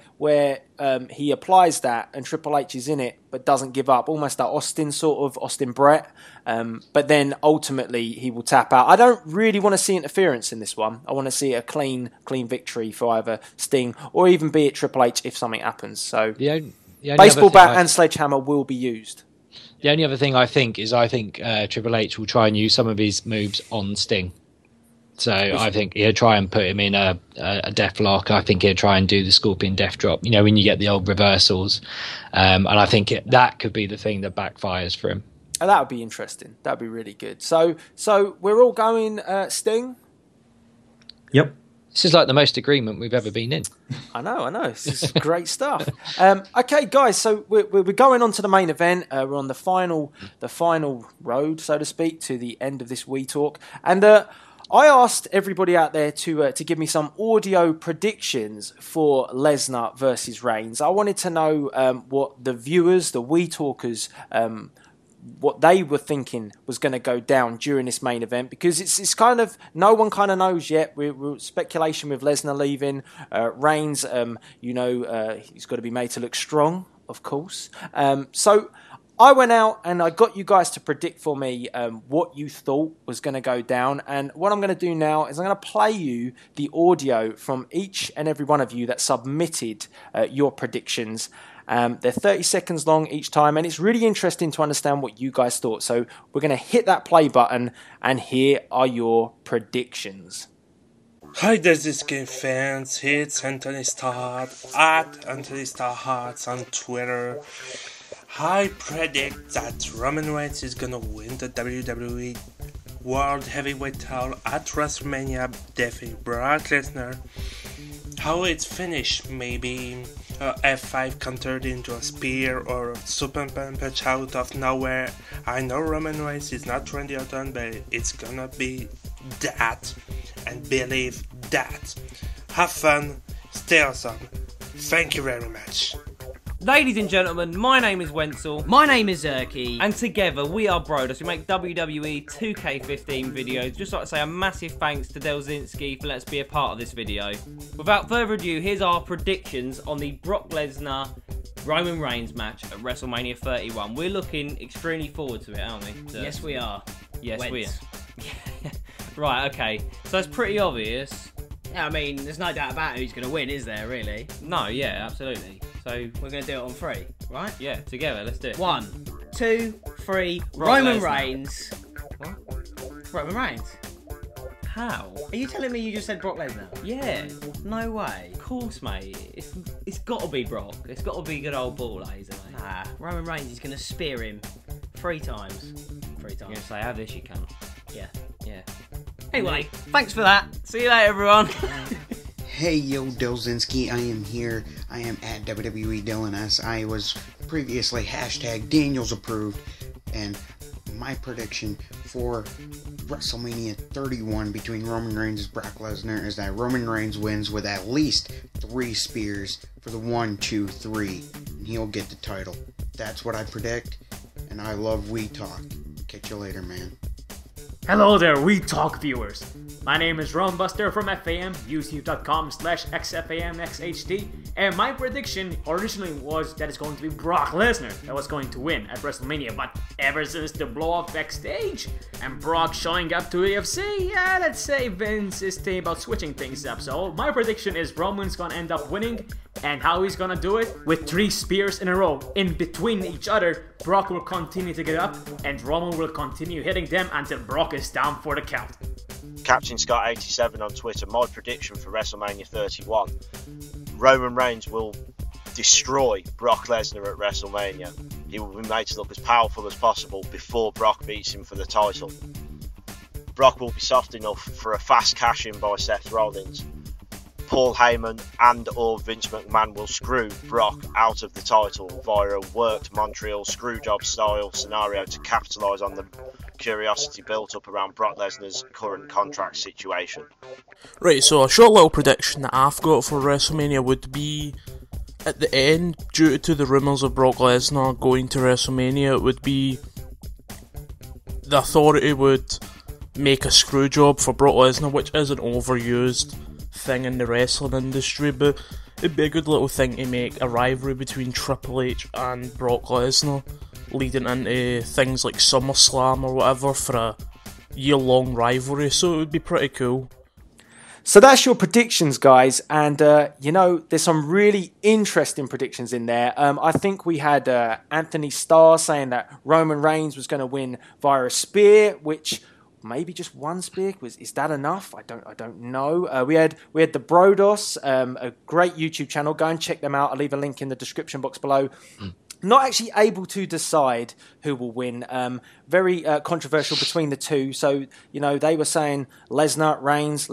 C: he applies that and Triple H is in it but doesn't give up, almost that Austin Brett. But then ultimately he will tap out. I don't really want to see interference in this one. I want to see a clean victory for either Sting or even be it Triple H if something happens. So the only baseball bat and sledgehammer will be used.
D: The only other thing I think Triple H will try and use some of his moves on Sting. So I think he'll try and put him in a death lock. I think he'll try and do the Scorpion Death Drop, when you get the old reversals. And I think that could be the thing that backfires for him.
C: Oh, that would be interesting. That would be really good. So we're all going Sting?
E: Yep.
D: This is like the most agreement we've ever been in.
C: I know. This is great stuff. Okay, guys, so we're going on to the main event. We're on the final road, so to speak, to the end of this We Talk. And I asked everybody out there to give me some audio predictions for Lesnar versus Reigns. I wanted to know what the viewers, the We Talkers, what they were thinking was going to go down during this main event, because it's kind of, no one kind of knows yet. We're speculation with Lesnar leaving. Reigns, he's got to be made to look strong, of course. So I went out and I got you guys to predict for me what you thought was going to go down. And what I'm going to do now is I'm going to play you the audio from each and every one of you that submitted your predictions. They're 30 seconds long each time, and it's really interesting to understand what you guys thought. So we're going to hit that play button, and here are your predictions.
F: Hi Delzinski fans, it's Anthony Starr at Anthony Starr Hearts on Twitter. I predict that Roman Reigns is gonna win the WWE World Heavyweight title at WrestleMania, defeating Brock Lesnar. How it's finished, maybe F5 countered into a spear or a super punch out of nowhere. I know Roman Reigns is not Randy Orton, but it's gonna be that. And believe that. Have fun, stay awesome. Thank you very much.
G: Ladies and gentlemen, my name is Wenzel.
H: My name is Zerky.
G: And together we are Brodus. We make WWE 2K15 videos. Just like to say a massive thanks to Delzinski for letting us be a part of this video. Without further ado, here's our predictions on the Brock Lesnar Roman Reigns match at WrestleMania 31. We're looking extremely forward to it, aren't we?
H: Yes, we are.
G: Yes, we are. Right, okay. So it's pretty obvious.
H: Yeah, I mean, there's no doubt about who's going to win, is there, really?
G: No, yeah, absolutely. So
H: we're going to do it on 3, right?
G: Yeah, together, let's do it.
H: 1, 2, 3,
G: Brock
H: Roman
G: Lesnar.
H: Reigns.
G: What?
H: Roman Reigns.
G: How?
H: Are you telling me you just said Brock Lesnar?
G: Yeah.
H: No way.
G: Of course, mate. It's got to be Brock. It's got to be good old ball laser, mate.
H: Nah, Roman Reigns is going to spear him 3 times. 3
G: You're going
H: times.
G: to say, have this, you cunt.
H: Yeah.
G: Yeah.
H: Anyway, thanks for that. See you later, everyone.
I: Hey yo, Delzinski, I am here. I am at WWE Dylan S. I was previously hashtag Daniels approved, and my prediction for WrestleMania 31 between Roman Reigns and Brock Lesnar is that Roman Reigns wins with at least 3 spears for the 1, 2, 3, and he'll get the title. That's what I predict, and I love We Talk. Catch you later, man.
J: Hello there, We Talk viewers. My name is Ron Buster from FAM, youtube.com/XFAMXHD, and my prediction originally was that it's going to be Brock Lesnar that was going to win at WrestleMania, but ever since the blow-up backstage and Brock showing up to AFC, yeah, let's say Vince is thinking about switching things up. So my prediction is Roman's gonna end up winning, and how he's gonna do it? With 3 spears in a row in between each other. Brock will continue to get up, and Roman will continue hitting them until Brock is down for the count.
K: Captain Scott 87 on Twitter. My prediction for WrestleMania 31: Roman Reigns will destroy Brock Lesnar at WrestleMania. He will be made to look as powerful as possible before Brock beats him for the title. Brock will be soft enough for a fast cash-in by Seth Rollins. Paul Heyman and or Vince McMahon will screw Brock out of the title via a worked Montreal screwjob style scenario to capitalise on the curiosity built up around Brock Lesnar's current contract situation.
F: Right, so a short little prediction that I've got for WrestleMania would be at the end, due to the rumours of Brock Lesnar going to WrestleMania, it would be the Authority would make a screw job for Brock Lesnar, which is an overused thing in the wrestling industry, but it'd be a good little thing to make a rivalry between Triple H and Brock Lesnar, leading into things like SummerSlam or whatever for a year-long rivalry, so it would be pretty cool.
C: So that's your predictions, guys, and there's some really interesting predictions in there. I think we had Anthony Starr saying that Roman Reigns was going to win via a spear, which maybe just 1 spear. Is that enough? I don't know. We had the Brodos, a great YouTube channel. Go and check them out. I'll leave a link in the description box below. Not actually able to decide who will win. Very controversial between the two. So, they were saying Lesnar, Reigns.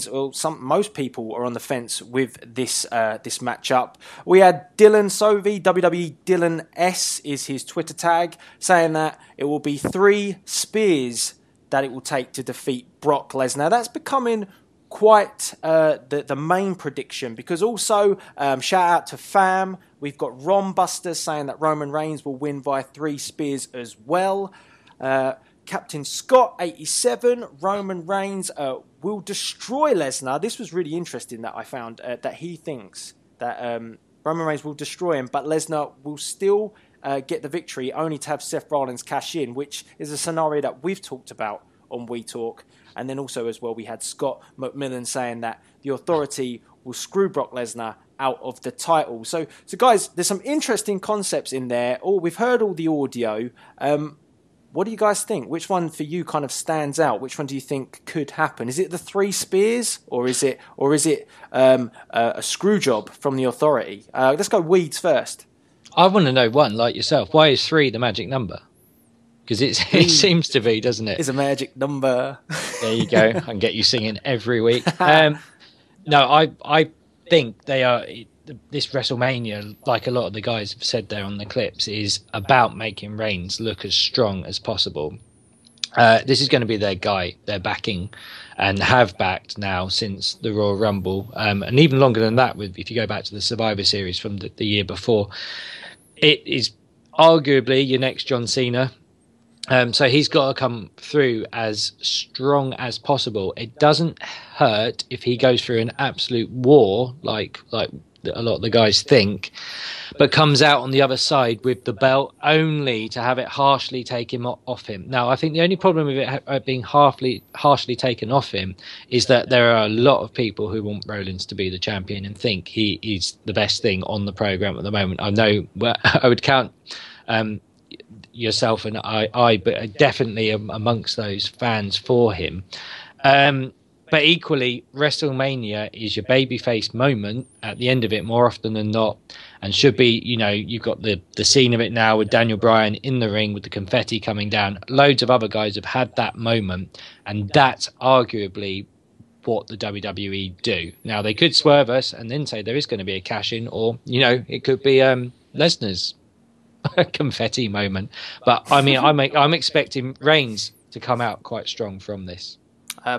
C: Well, most people are on the fence with this matchup. We had Dylan Sovey, WWE Dylan S is his Twitter tag, saying that it will be 3 spears that it will take to defeat Brock Lesnar. That's becoming quite the main prediction, because also, shout out to Fam, we've got Ron Buster saying that Roman Reigns will win by 3 spears as well. Captain Scott 87, Roman Reigns will destroy Lesnar. This was really interesting that I found that he thinks that Roman Reigns will destroy him, but Lesnar will still get the victory, only to have Seth Rollins cash in, which is a scenario that we've talked about on We Talk. And then also as well, we had Scott McMillan saying that the Authority will screw Brock Lesnar out of the title. So guys, there's some interesting concepts in there. We've heard all the audio. What do you guys think? Which one for you kind of stands out? Which one do you think could happen? Is it the 3 spears, or is it a screw job from the Authority? Let's go Weeds first.
D: I want to know one, like yourself. Why is 3 the magic number? Because it seems to be, doesn't it?
C: It's a magic number.
D: There you go. I can get you singing every week. No, I think they are. this WrestleMania, like a lot of the guys have said there on the clips, is about making Reigns look as strong as possible. This is going to be their guy, they're backing, and have backed now since the Royal Rumble, and even longer than that. If you go back to the Survivor Series from the year before, it is arguably your next John Cena. So he's got to come through as strong as possible. It doesn't hurt if he goes through an absolute war, like a lot of the guys think, but comes out on the other side with the belt, only to have it harshly taken off him. Now, I think the only problem with it being harshly taken off him is that there are a lot of people who want Rollins to be the champion and think he is the best thing on the program at the moment. I know I would count yourself and I, but definitely amongst those fans for him. But equally, WrestleMania is your babyface moment at the end of it more often than not, and should be, you've got the scene of it now with Daniel Bryan in the ring with the confetti coming down. Loads of other guys have had that moment, and that's arguably what the WWE do. Now, they could swerve us and then say there is going to be a cash-in, or, it could be Lesnar's confetti moment. But, I mean, I'm expecting Reigns to come out quite strong from this.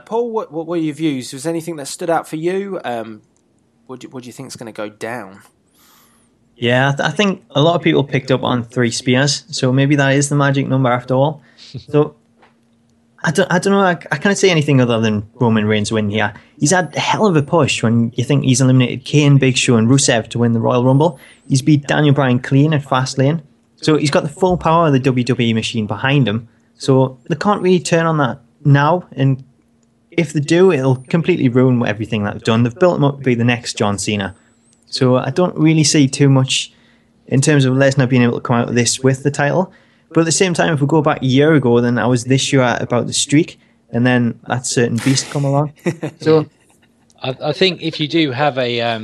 C: Paul, what were your views? Was there anything that stood out for you? What do you think is going to go down?
E: Yeah, I think a lot of people picked up on 3 spears, so maybe that is the magic number after all. So I don't know. I can't say anything other than Roman Reigns win here. He's had a hell of a push when you think he's eliminated Kane, Big Show, and Rusev to win the Royal Rumble. He's beat Daniel Bryan clean at Fastlane, so he's got the full power of the WWE machine behind him. So they can't really turn on that now, and if they do, it'll completely ruin everything that they've done. They've built him up to be the next John Cena. So I don't really see too much in terms of Lesnar being able to come out of this with the title. But at the same time, if we go back a year ago, then I was this sure about the streak, and then that certain beast come along. So
D: I think if you do have a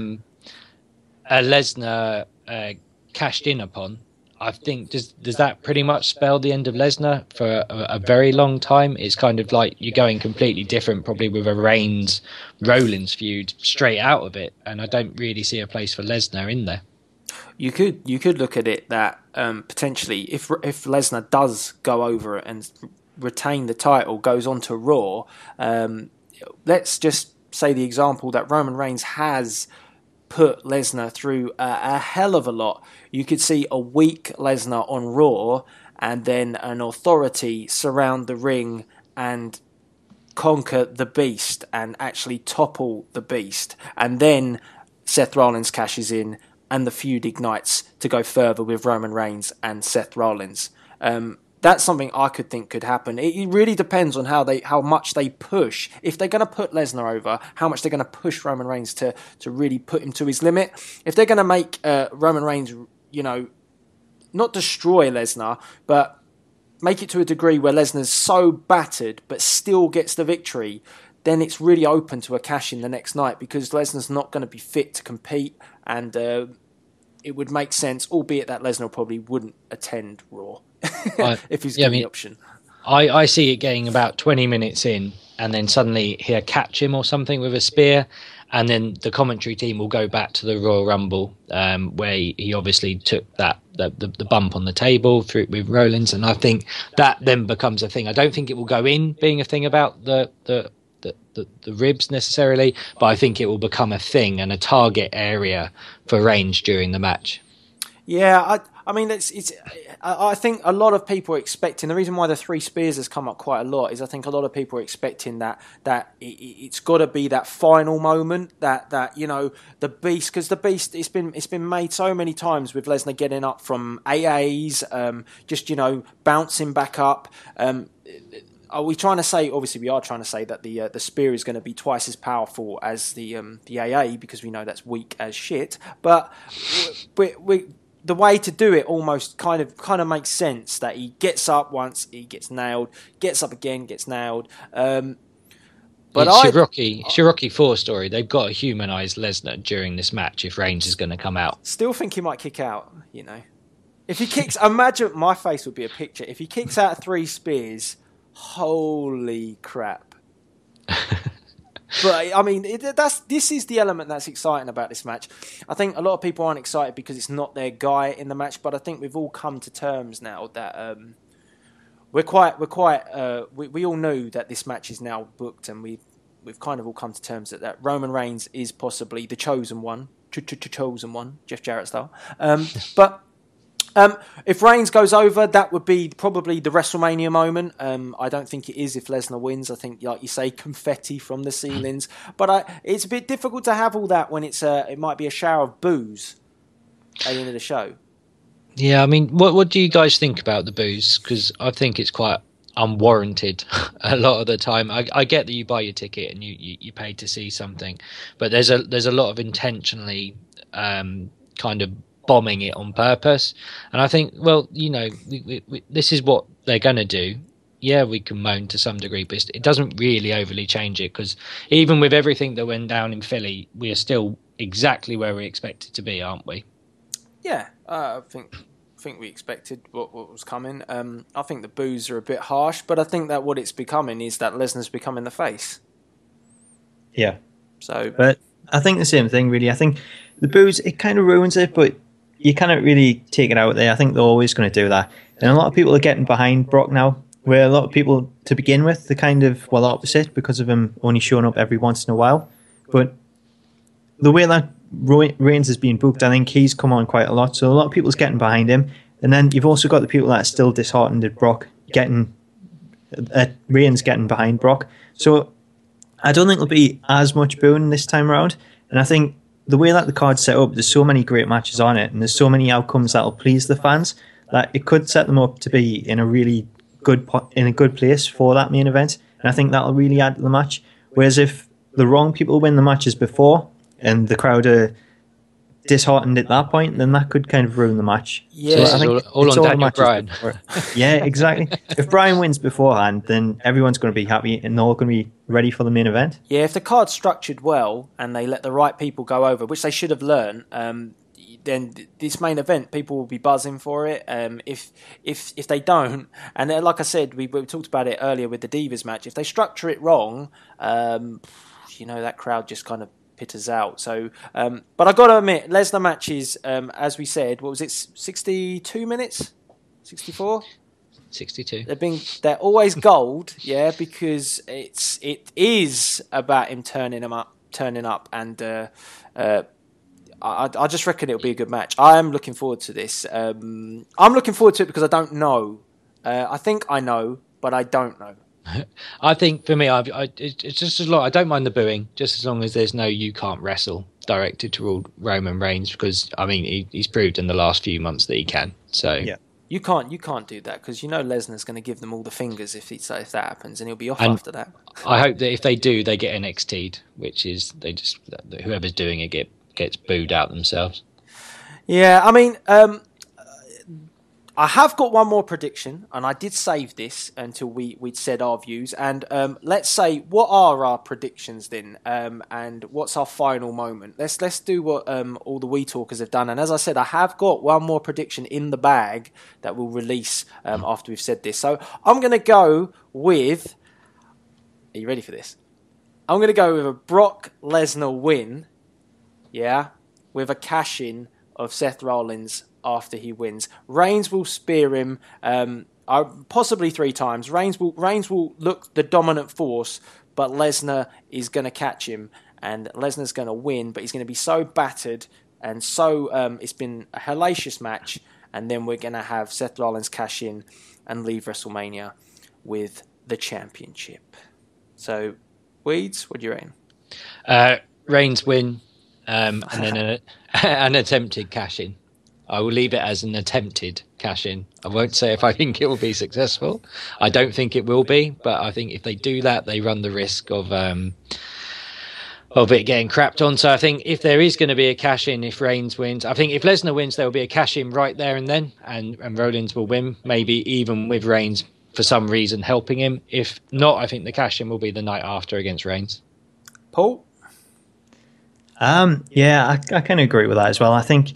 D: Lesnar cashed in upon, I think does that pretty much spell the end of Lesnar for a very long time? It's kind of like you're going completely different, probably with a Reigns Rollins feud straight out of it, and I don't really see a place for Lesnar in there.
C: You could look at it that potentially if Lesnar does go over and retain the title, goes on to Raw, let's just say the example that Roman Reigns has put Lesnar through a hell of a lot. You could see a weak Lesnar on Raw, and then an authority surround the ring and conquer the Beast and actually topple the Beast. And then Seth Rollins cashes in and the feud ignites to go further with Roman Reigns and Seth Rollins. That's something I could think could happen. It really depends on how much they push. If they're going to put Lesnar over, how much they're going to push Roman Reigns to really put him to his limit. If they're going to make Roman Reigns, not destroy Lesnar, but make it to a degree where Lesnar's so battered but still gets the victory, then it's really open to a cash-in the next night, because Lesnar's not going to be fit to compete, and it would make sense, albeit that Lesnar probably wouldn't attend Raw if he's given the option.
D: I see it getting about 20 minutes in, and then suddenly he'll catch him or something with a spear, and then the commentary team will go back to the Royal Rumble, where he obviously took the bump on the table through with Rollins, and I think that then becomes a thing. I don't think it will go in being a thing about the ribs necessarily, but I think it will become a thing and a target area for Reigns during the match.
C: Yeah, I mean, I think a lot of people are expecting, the reason why the 3 spears has come up quite a lot is I think a lot of people are expecting that it's got to be that final moment, that the Beast, because the Beast, it's been made so many times with Lesnar getting up from AAs, just bouncing back up. Are we trying to say? Obviously, we are trying to say that the spear is going to be twice as powerful as the AA, because we know that's weak as shit. But the way to do it almost kind of makes sense, that he gets up once, he gets nailed, gets up again, gets nailed. But
D: it's your Rocky 4 story. They've got to humanise Lesnar during this match if Reigns is going to come out.
C: Still think he might kick out. If he kicks, imagine my face would be a picture. If he kicks out 3 spears. Holy crap. But I mean, this is the element that's exciting about this match. I think a lot of people aren't excited because it's not their guy in the match, but I think we've all come to terms now that we all knew that this match is now booked, and we've kind of all come to terms that Roman Reigns is possibly the chosen one, chosen one, Jeff Jarrett style. But if Reigns goes over, that would be probably the WrestleMania moment. I don't think it is if Lesnar wins. I think, like you say, confetti from the ceilings. But it's a bit difficult to have all that when it might be a shower of boos at the end of the show.
D: Yeah, I mean, what do you guys think about the boos? Because I think it's quite unwarranted a lot of the time. I get that you buy your ticket and you pay to see something, but there's a lot of intentionally kind of bombing it on purpose. And I think, well, this is what they're going to do. Yeah, we can moan to some degree, but it doesn't really overly change it, because even with everything that went down in Philly, we are still exactly where we expected to be, aren't we?
C: Yeah, I think we expected what was coming. I think the boos are a bit harsh, but I think that what it's becoming is that Lesnar's becoming the face.
E: Yeah.
C: So,
E: but I think the same thing, really. I think the boos, it kind of ruins it, but you cannot really take it out there. I think they're always going to do that. And a lot of people are getting behind Brock now, where a lot of people, to begin with, they're kind of, well, opposite because of him only showing up every once in a while. But the way that Reigns has been booked, I think he's come on quite a lot. So a lot of people's getting behind him. And then you've also got the people that are still disheartened at Brock Reigns getting behind Brock. So I don't think there'll be as much booing this time around. And I think the way that the card's set up, there's so many great matches on it, and there's so many outcomes that'll please the fans, that it could set them up to be in a really good place for that main event. And I think that'll really add to the match. Whereas if the wrong people win the matches before, and the crowd are disheartened at that point, then that could kind of ruin the match.
C: Yeah,
E: so I think
D: all on Daniel Bryan.
E: Yeah, exactly. If Bryan wins beforehand, then everyone's going to be happy and they're all going to be ready for the main event.
C: Yeah, if the card's structured well and they let the right people go over, which they should have learned, then this main event, people will be buzzing for it. If they don't, and like I said, we talked about it earlier with the Divas match, if they structure it wrong, that crowd just kind of pitters out. So, but I got to admit, Lesnar matches, as we said, what was it, 62 minutes? 64?
D: 62.
C: They're always gold, yeah, because it is about him turning up, and I just reckon it'll be a good match. I am looking forward to this. I'm looking forward to it because I don't know. I think I know, but I don't know.
D: I think for me, it's just as long. I don't mind the booing, just as long as there's no "you can't wrestle" directed toward Roman Reigns, because I mean he's proved in the last few months that he can. So
E: yeah,
C: you can't do that, because Lesnar's going to give them all the fingers if that happens, and he'll be off after that.
D: I hope that if they do, they get NXT'd, which is whoever's doing it gets booed out themselves.
C: Yeah, I mean, I have got one more prediction, and I did save this until we'd said our views. And let's say, what are our predictions then? And what's our final moment? Let's do what all the We Talkers have done. And as I said, I have got one more prediction in the bag that we'll release after we've said this. So I'm going to go with... Are you ready for this? I'm going to go with a Brock Lesnar win, yeah, with a cash-in of Seth Rollins after he wins. Reigns will spear him possibly 3 times. Reigns will look the dominant force, but Lesnar is going to catch him, and Lesnar's going to win, but he's going to be so battered, and so it's been a hellacious match, and then we're going to have Seth Rollins cash in and leave WrestleMania with the championship. So, Weeds, what do you reckon?
D: Reigns win, and then an attempted cash in. I will leave it as an attempted cash-in. I won't say if I think it will be successful. I don't think it will be, but I think if they do that, they run the risk of it getting crapped on. So I think if there is going to be a cash-in, if Reigns wins, I think if Lesnar wins, there will be a cash-in right there and then, and Rollins will win, maybe even with Reigns for some reason helping him. If not, I think the cash-in will be the night after against Reigns.
C: Paul?
E: Yeah, I kind of agree with that as well. I think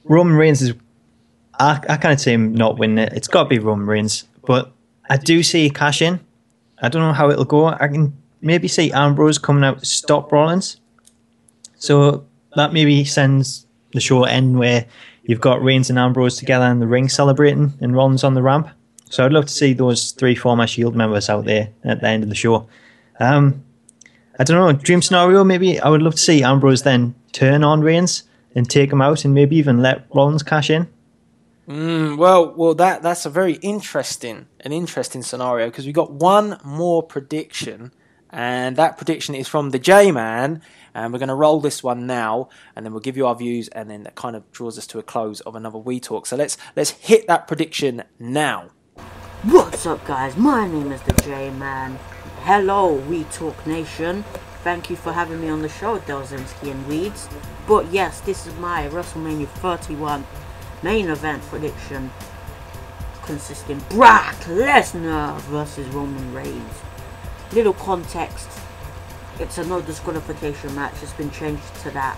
E: Roman Reigns is... I kind of see him not winning it. It's got to be Roman Reigns. But I do see a cash-in. I don't know how it'll go. I can maybe see Ambrose coming out to stop Rollins. So that maybe sends the show end where you've got Reigns and Ambrose together in the ring celebrating and Rollins on the ramp. So I'd love to see those 3 former Shield members out there at the end of the show. I don't know, dream scenario, maybe I would love to see Ambrose then turn on Reigns and take him out and maybe even let Rollins cash in.
C: Well, that's a very interesting scenario, because we've got one more prediction, and that prediction is from the J-Man, and we're going to roll this one now, and then we'll give you our views, and then that kind of draws us to a close of another We Talk. So let's hit that prediction now.
L: What's up, guys? My name is the J-Man. Hello, We Talk Nation. Thank you for having me on the show, Delzinski and Weeds. But yes, this is my WrestleMania 31 main event prediction, consisting Brock Lesnar versus Roman Reigns. Little context, it's a no disqualification match. It's been changed to that.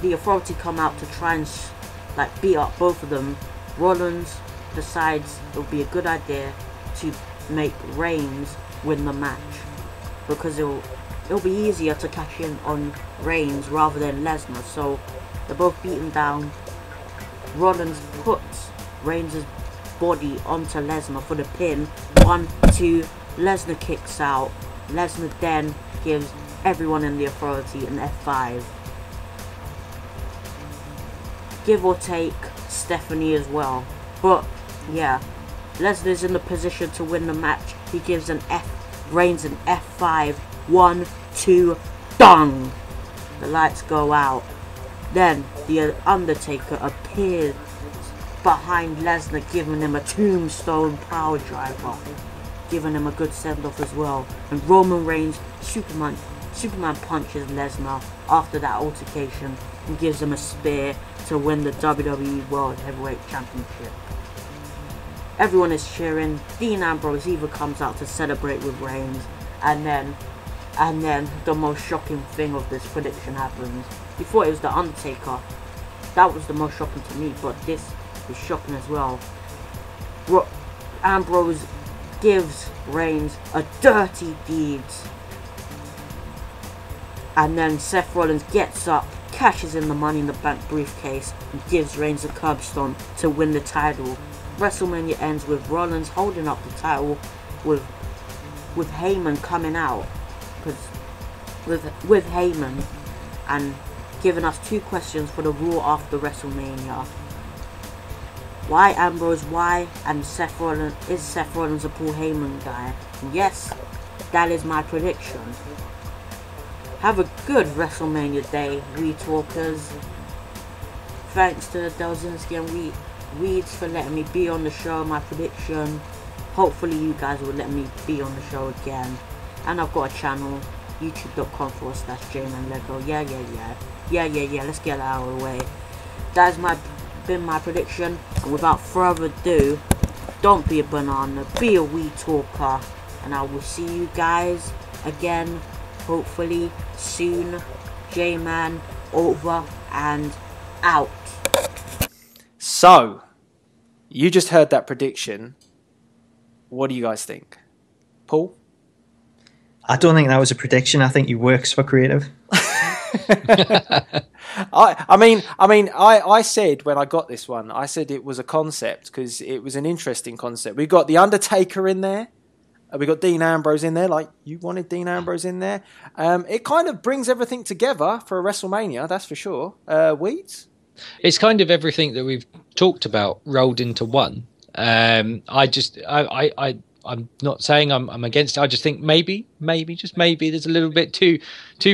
L: The Authority come out to try and beat up both of them. Rollins decides it would be a good idea to make Reigns win the match, because it'll be easier to cash in on Reigns rather than Lesnar. So they're both beaten down. Rollins puts Reigns' body onto Lesnar for the pin. 1, 2, Lesnar kicks out. Lesnar then gives everyone in the Authority an F5. Give or take Stephanie as well. But yeah, Lesnar's in the position to win the match. He gives Reigns an F5. 1, 2, dong! The lights go out. Then the Undertaker appears behind Lesnar, giving him a tombstone power driver, giving him a good send-off as well. And Roman Reigns Superman punches Lesnar after that altercation and gives him a spear to win the WWE World Heavyweight Championship. Everyone is cheering. Dean Ambrose either comes out to celebrate with Reigns, and then the most shocking thing of this prediction happens. Before it was the Undertaker. That was the most shocking to me, but this is shocking as well. Ambrose gives Reigns a dirty deed. And then Seth Rollins gets up, cashes in the Money in the Bank briefcase, and gives Reigns a curbstone to win the title. WrestleMania ends with Rollins holding up the title with Heyman coming out. With Heyman, and giving us 2 questions for the Raw after WrestleMania. Why Ambrose? Why? And Seth Rollins, is Seth Rollins a Paul Heyman guy? And yes, that is my prediction. Have a good WrestleMania day, We Talkers. Thanks to Delzinski and Weeds for letting me be on the show. My prediction. Hopefully you guys will let me be on the show again. And I've got a channel, youtube.com/JManLego. Yeah, let's get that out of the way. That has been my prediction, and without further ado, don't be a banana, be a We Talker, and I will see you guys again, hopefully soon. J-Man, over and out.
C: So, you just heard that prediction. What do you guys think? Paul?
E: I don't think that was a prediction. I think he works for creative.
C: I said when I got this one, I said it was a concept because it was an interesting concept. We got the Undertaker in there. We got Dean Ambrose in there, like you wanted Dean Ambrose in there. It kind of brings everything together for a WrestleMania, that's for sure. Weeds?
D: It's kind of everything that we've talked about rolled into one. I'm not saying I'm against it. I just think maybe, just maybe, there's a little bit too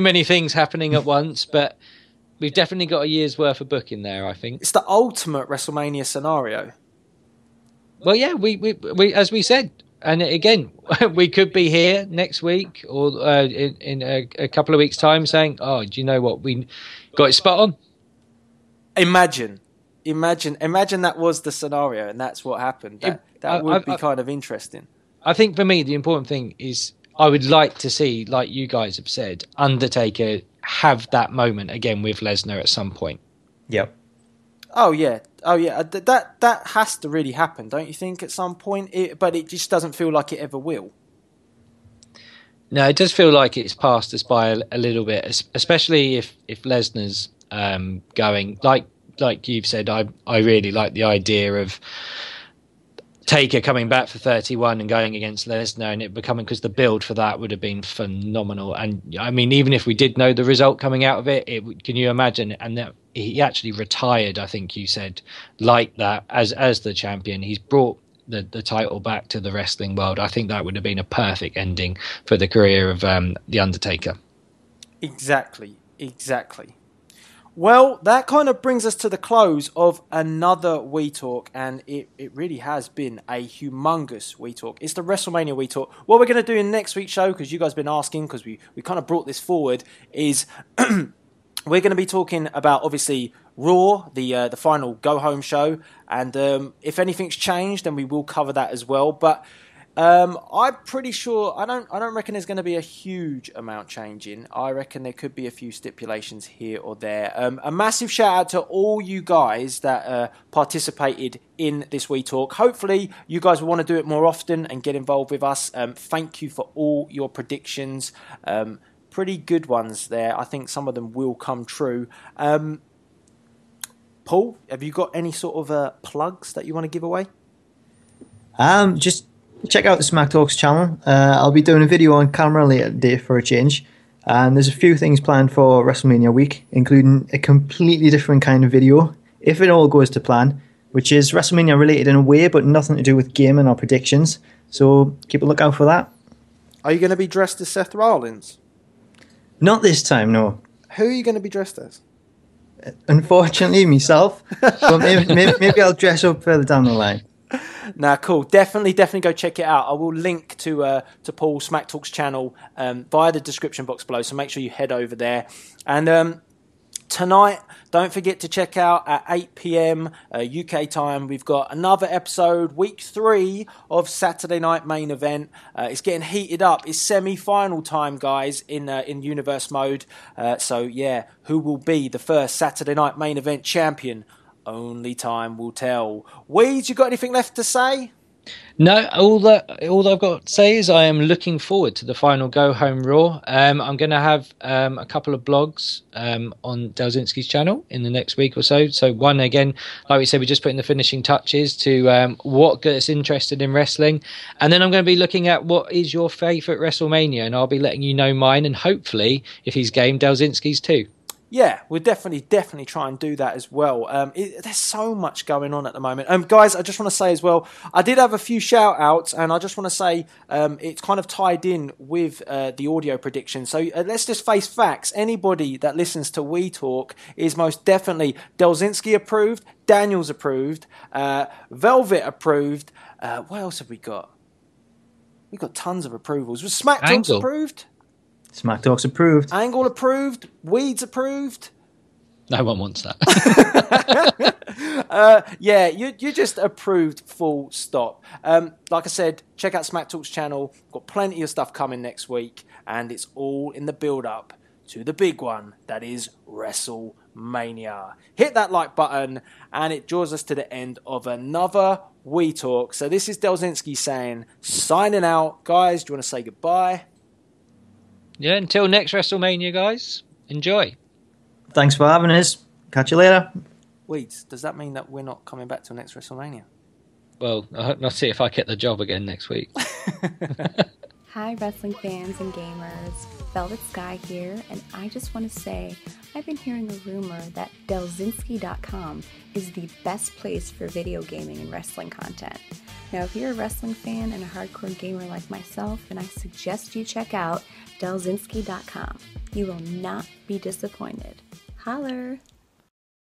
D: many things happening at once. But we've definitely got a year's worth of booking there, I think.
C: It's the ultimate WrestleMania scenario.
D: Well, yeah, we as we said, and again, we could be here next week or in a couple of weeks' time saying, "Oh, do you know what? We got it spot on." Imagine
C: that was the scenario, and that's what happened. That would be kind of interesting.
D: I think for me, the important thing is I would like to see, like you guys have said, Undertaker have that moment again with Lesnar at some point.
E: Yep.
C: Oh yeah. That has to really happen, don't you think? At some point, but it just doesn't feel like it ever will.
D: No, it does feel like it's passed us by a little bit, especially if Lesnar's going. Like you've said, I really like the idea of Taker coming back for 31 and going against Lesnar, and it becoming, because the build for that would have been phenomenal. And I mean, even if we did know the result coming out of it, can you imagine? And that he actually retired, I think you said, like that as the champion. He's brought the title back to the wrestling world. I think that would have been a perfect ending for the career of the Undertaker.
C: Exactly. Well, that kind of brings us to the close of another We Talk, and it really has been a humongous We Talk. It's the WrestleMania We Talk. What we're going to do in next week's show, because you guys have been asking, because we kind of brought this forward, is we're going to be talking about, obviously, Raw, the final go-home show, and if anything's changed, then we will cover that as well. But I'm pretty sure I don't reckon there's going to be a huge amount changing. I reckon there could be a few stipulations here or there. A massive shout out to all you guys that participated in this We Talk. Hopefully you guys will want to do it more often and get involved with us. Thank you for all your predictions. Pretty good ones there. I think some of them will come true. Paul, have you got any sort of plugs that you want to give away?
E: Just check out the SmackTalks channel. I'll be doing a video on camera later today for a change. And there's a few things planned for WrestleMania week, including a completely different kind of video, if it all goes to plan, which is WrestleMania related in a way, but nothing to do with gaming or predictions. So keep a lookout for that.
C: Are you going to be dressed as Seth Rollins?
E: Not this time, no.
C: Who are you going to be dressed as?
E: Unfortunately, myself. But maybe I'll dress up further down the line.
C: Nah, cool. Definitely go check it out. I will link to Paul's SmackTalks channel via the description box below, so make sure you head over there. And tonight, don't forget to check out at 8 p.m. UK time. We've got another episode, week 3 of Saturday Night Main Event. It's getting heated up. It's semi-final time, guys, in Universe mode. So yeah, who will be the first Saturday Night Main Event champion? Only time will tell. Weeds, you got anything left to say?
D: No, all I've got to say is I am looking forward to the final Go Home Raw. I'm going to have a couple of blogs on Delzinski's channel in the next week or so. So one, again, like we said, we're just putting the finishing touches to what gets interested in wrestling. And then I'm going to be looking at what is your favourite WrestleMania, and I'll be letting you know mine, and hopefully, if he's game, Delzinski's too.
C: Yeah, we'll definitely try and do that as well. There's so much going on at the moment. Guys, I just want to say as well, I did have a few shout-outs, and I just want to say it's kind of tied in with the audio prediction. So let's just face facts. Anybody that listens to We Talk is most definitely Delzinski approved, Daniels approved, Velvet approved. What else have we got? We've got tons of approvals. Was SmackTalks approved?
E: SmackTalks approved.
C: Angle approved. Weeds approved.
D: No one wants that.
C: Yeah, you just approved full stop. Like I said, check out SmackTalks channel. Got plenty of stuff coming next week, and it's all in the build-up to the big one that is WrestleMania. Hit that like button, and it draws us to the end of another We Talk. So this is Delzinski saying, signing out. Guys, do you want to say goodbye?
D: Yeah, until next WrestleMania, guys. Enjoy.
E: Thanks for having us. Catch you later.
C: Weeds, does that mean that we're not coming back to next WrestleMania?
D: Well, I'll see if I get the job again next week.
M: Hi, wrestling fans and gamers. Velvet Sky here, and I just want to say I've been hearing a rumor that Delzinski.com is the best place for video gaming and wrestling content. Now, if you're a wrestling fan and a hardcore gamer like myself, then I suggest you check out Delzinski.com. You will not be disappointed. Holler!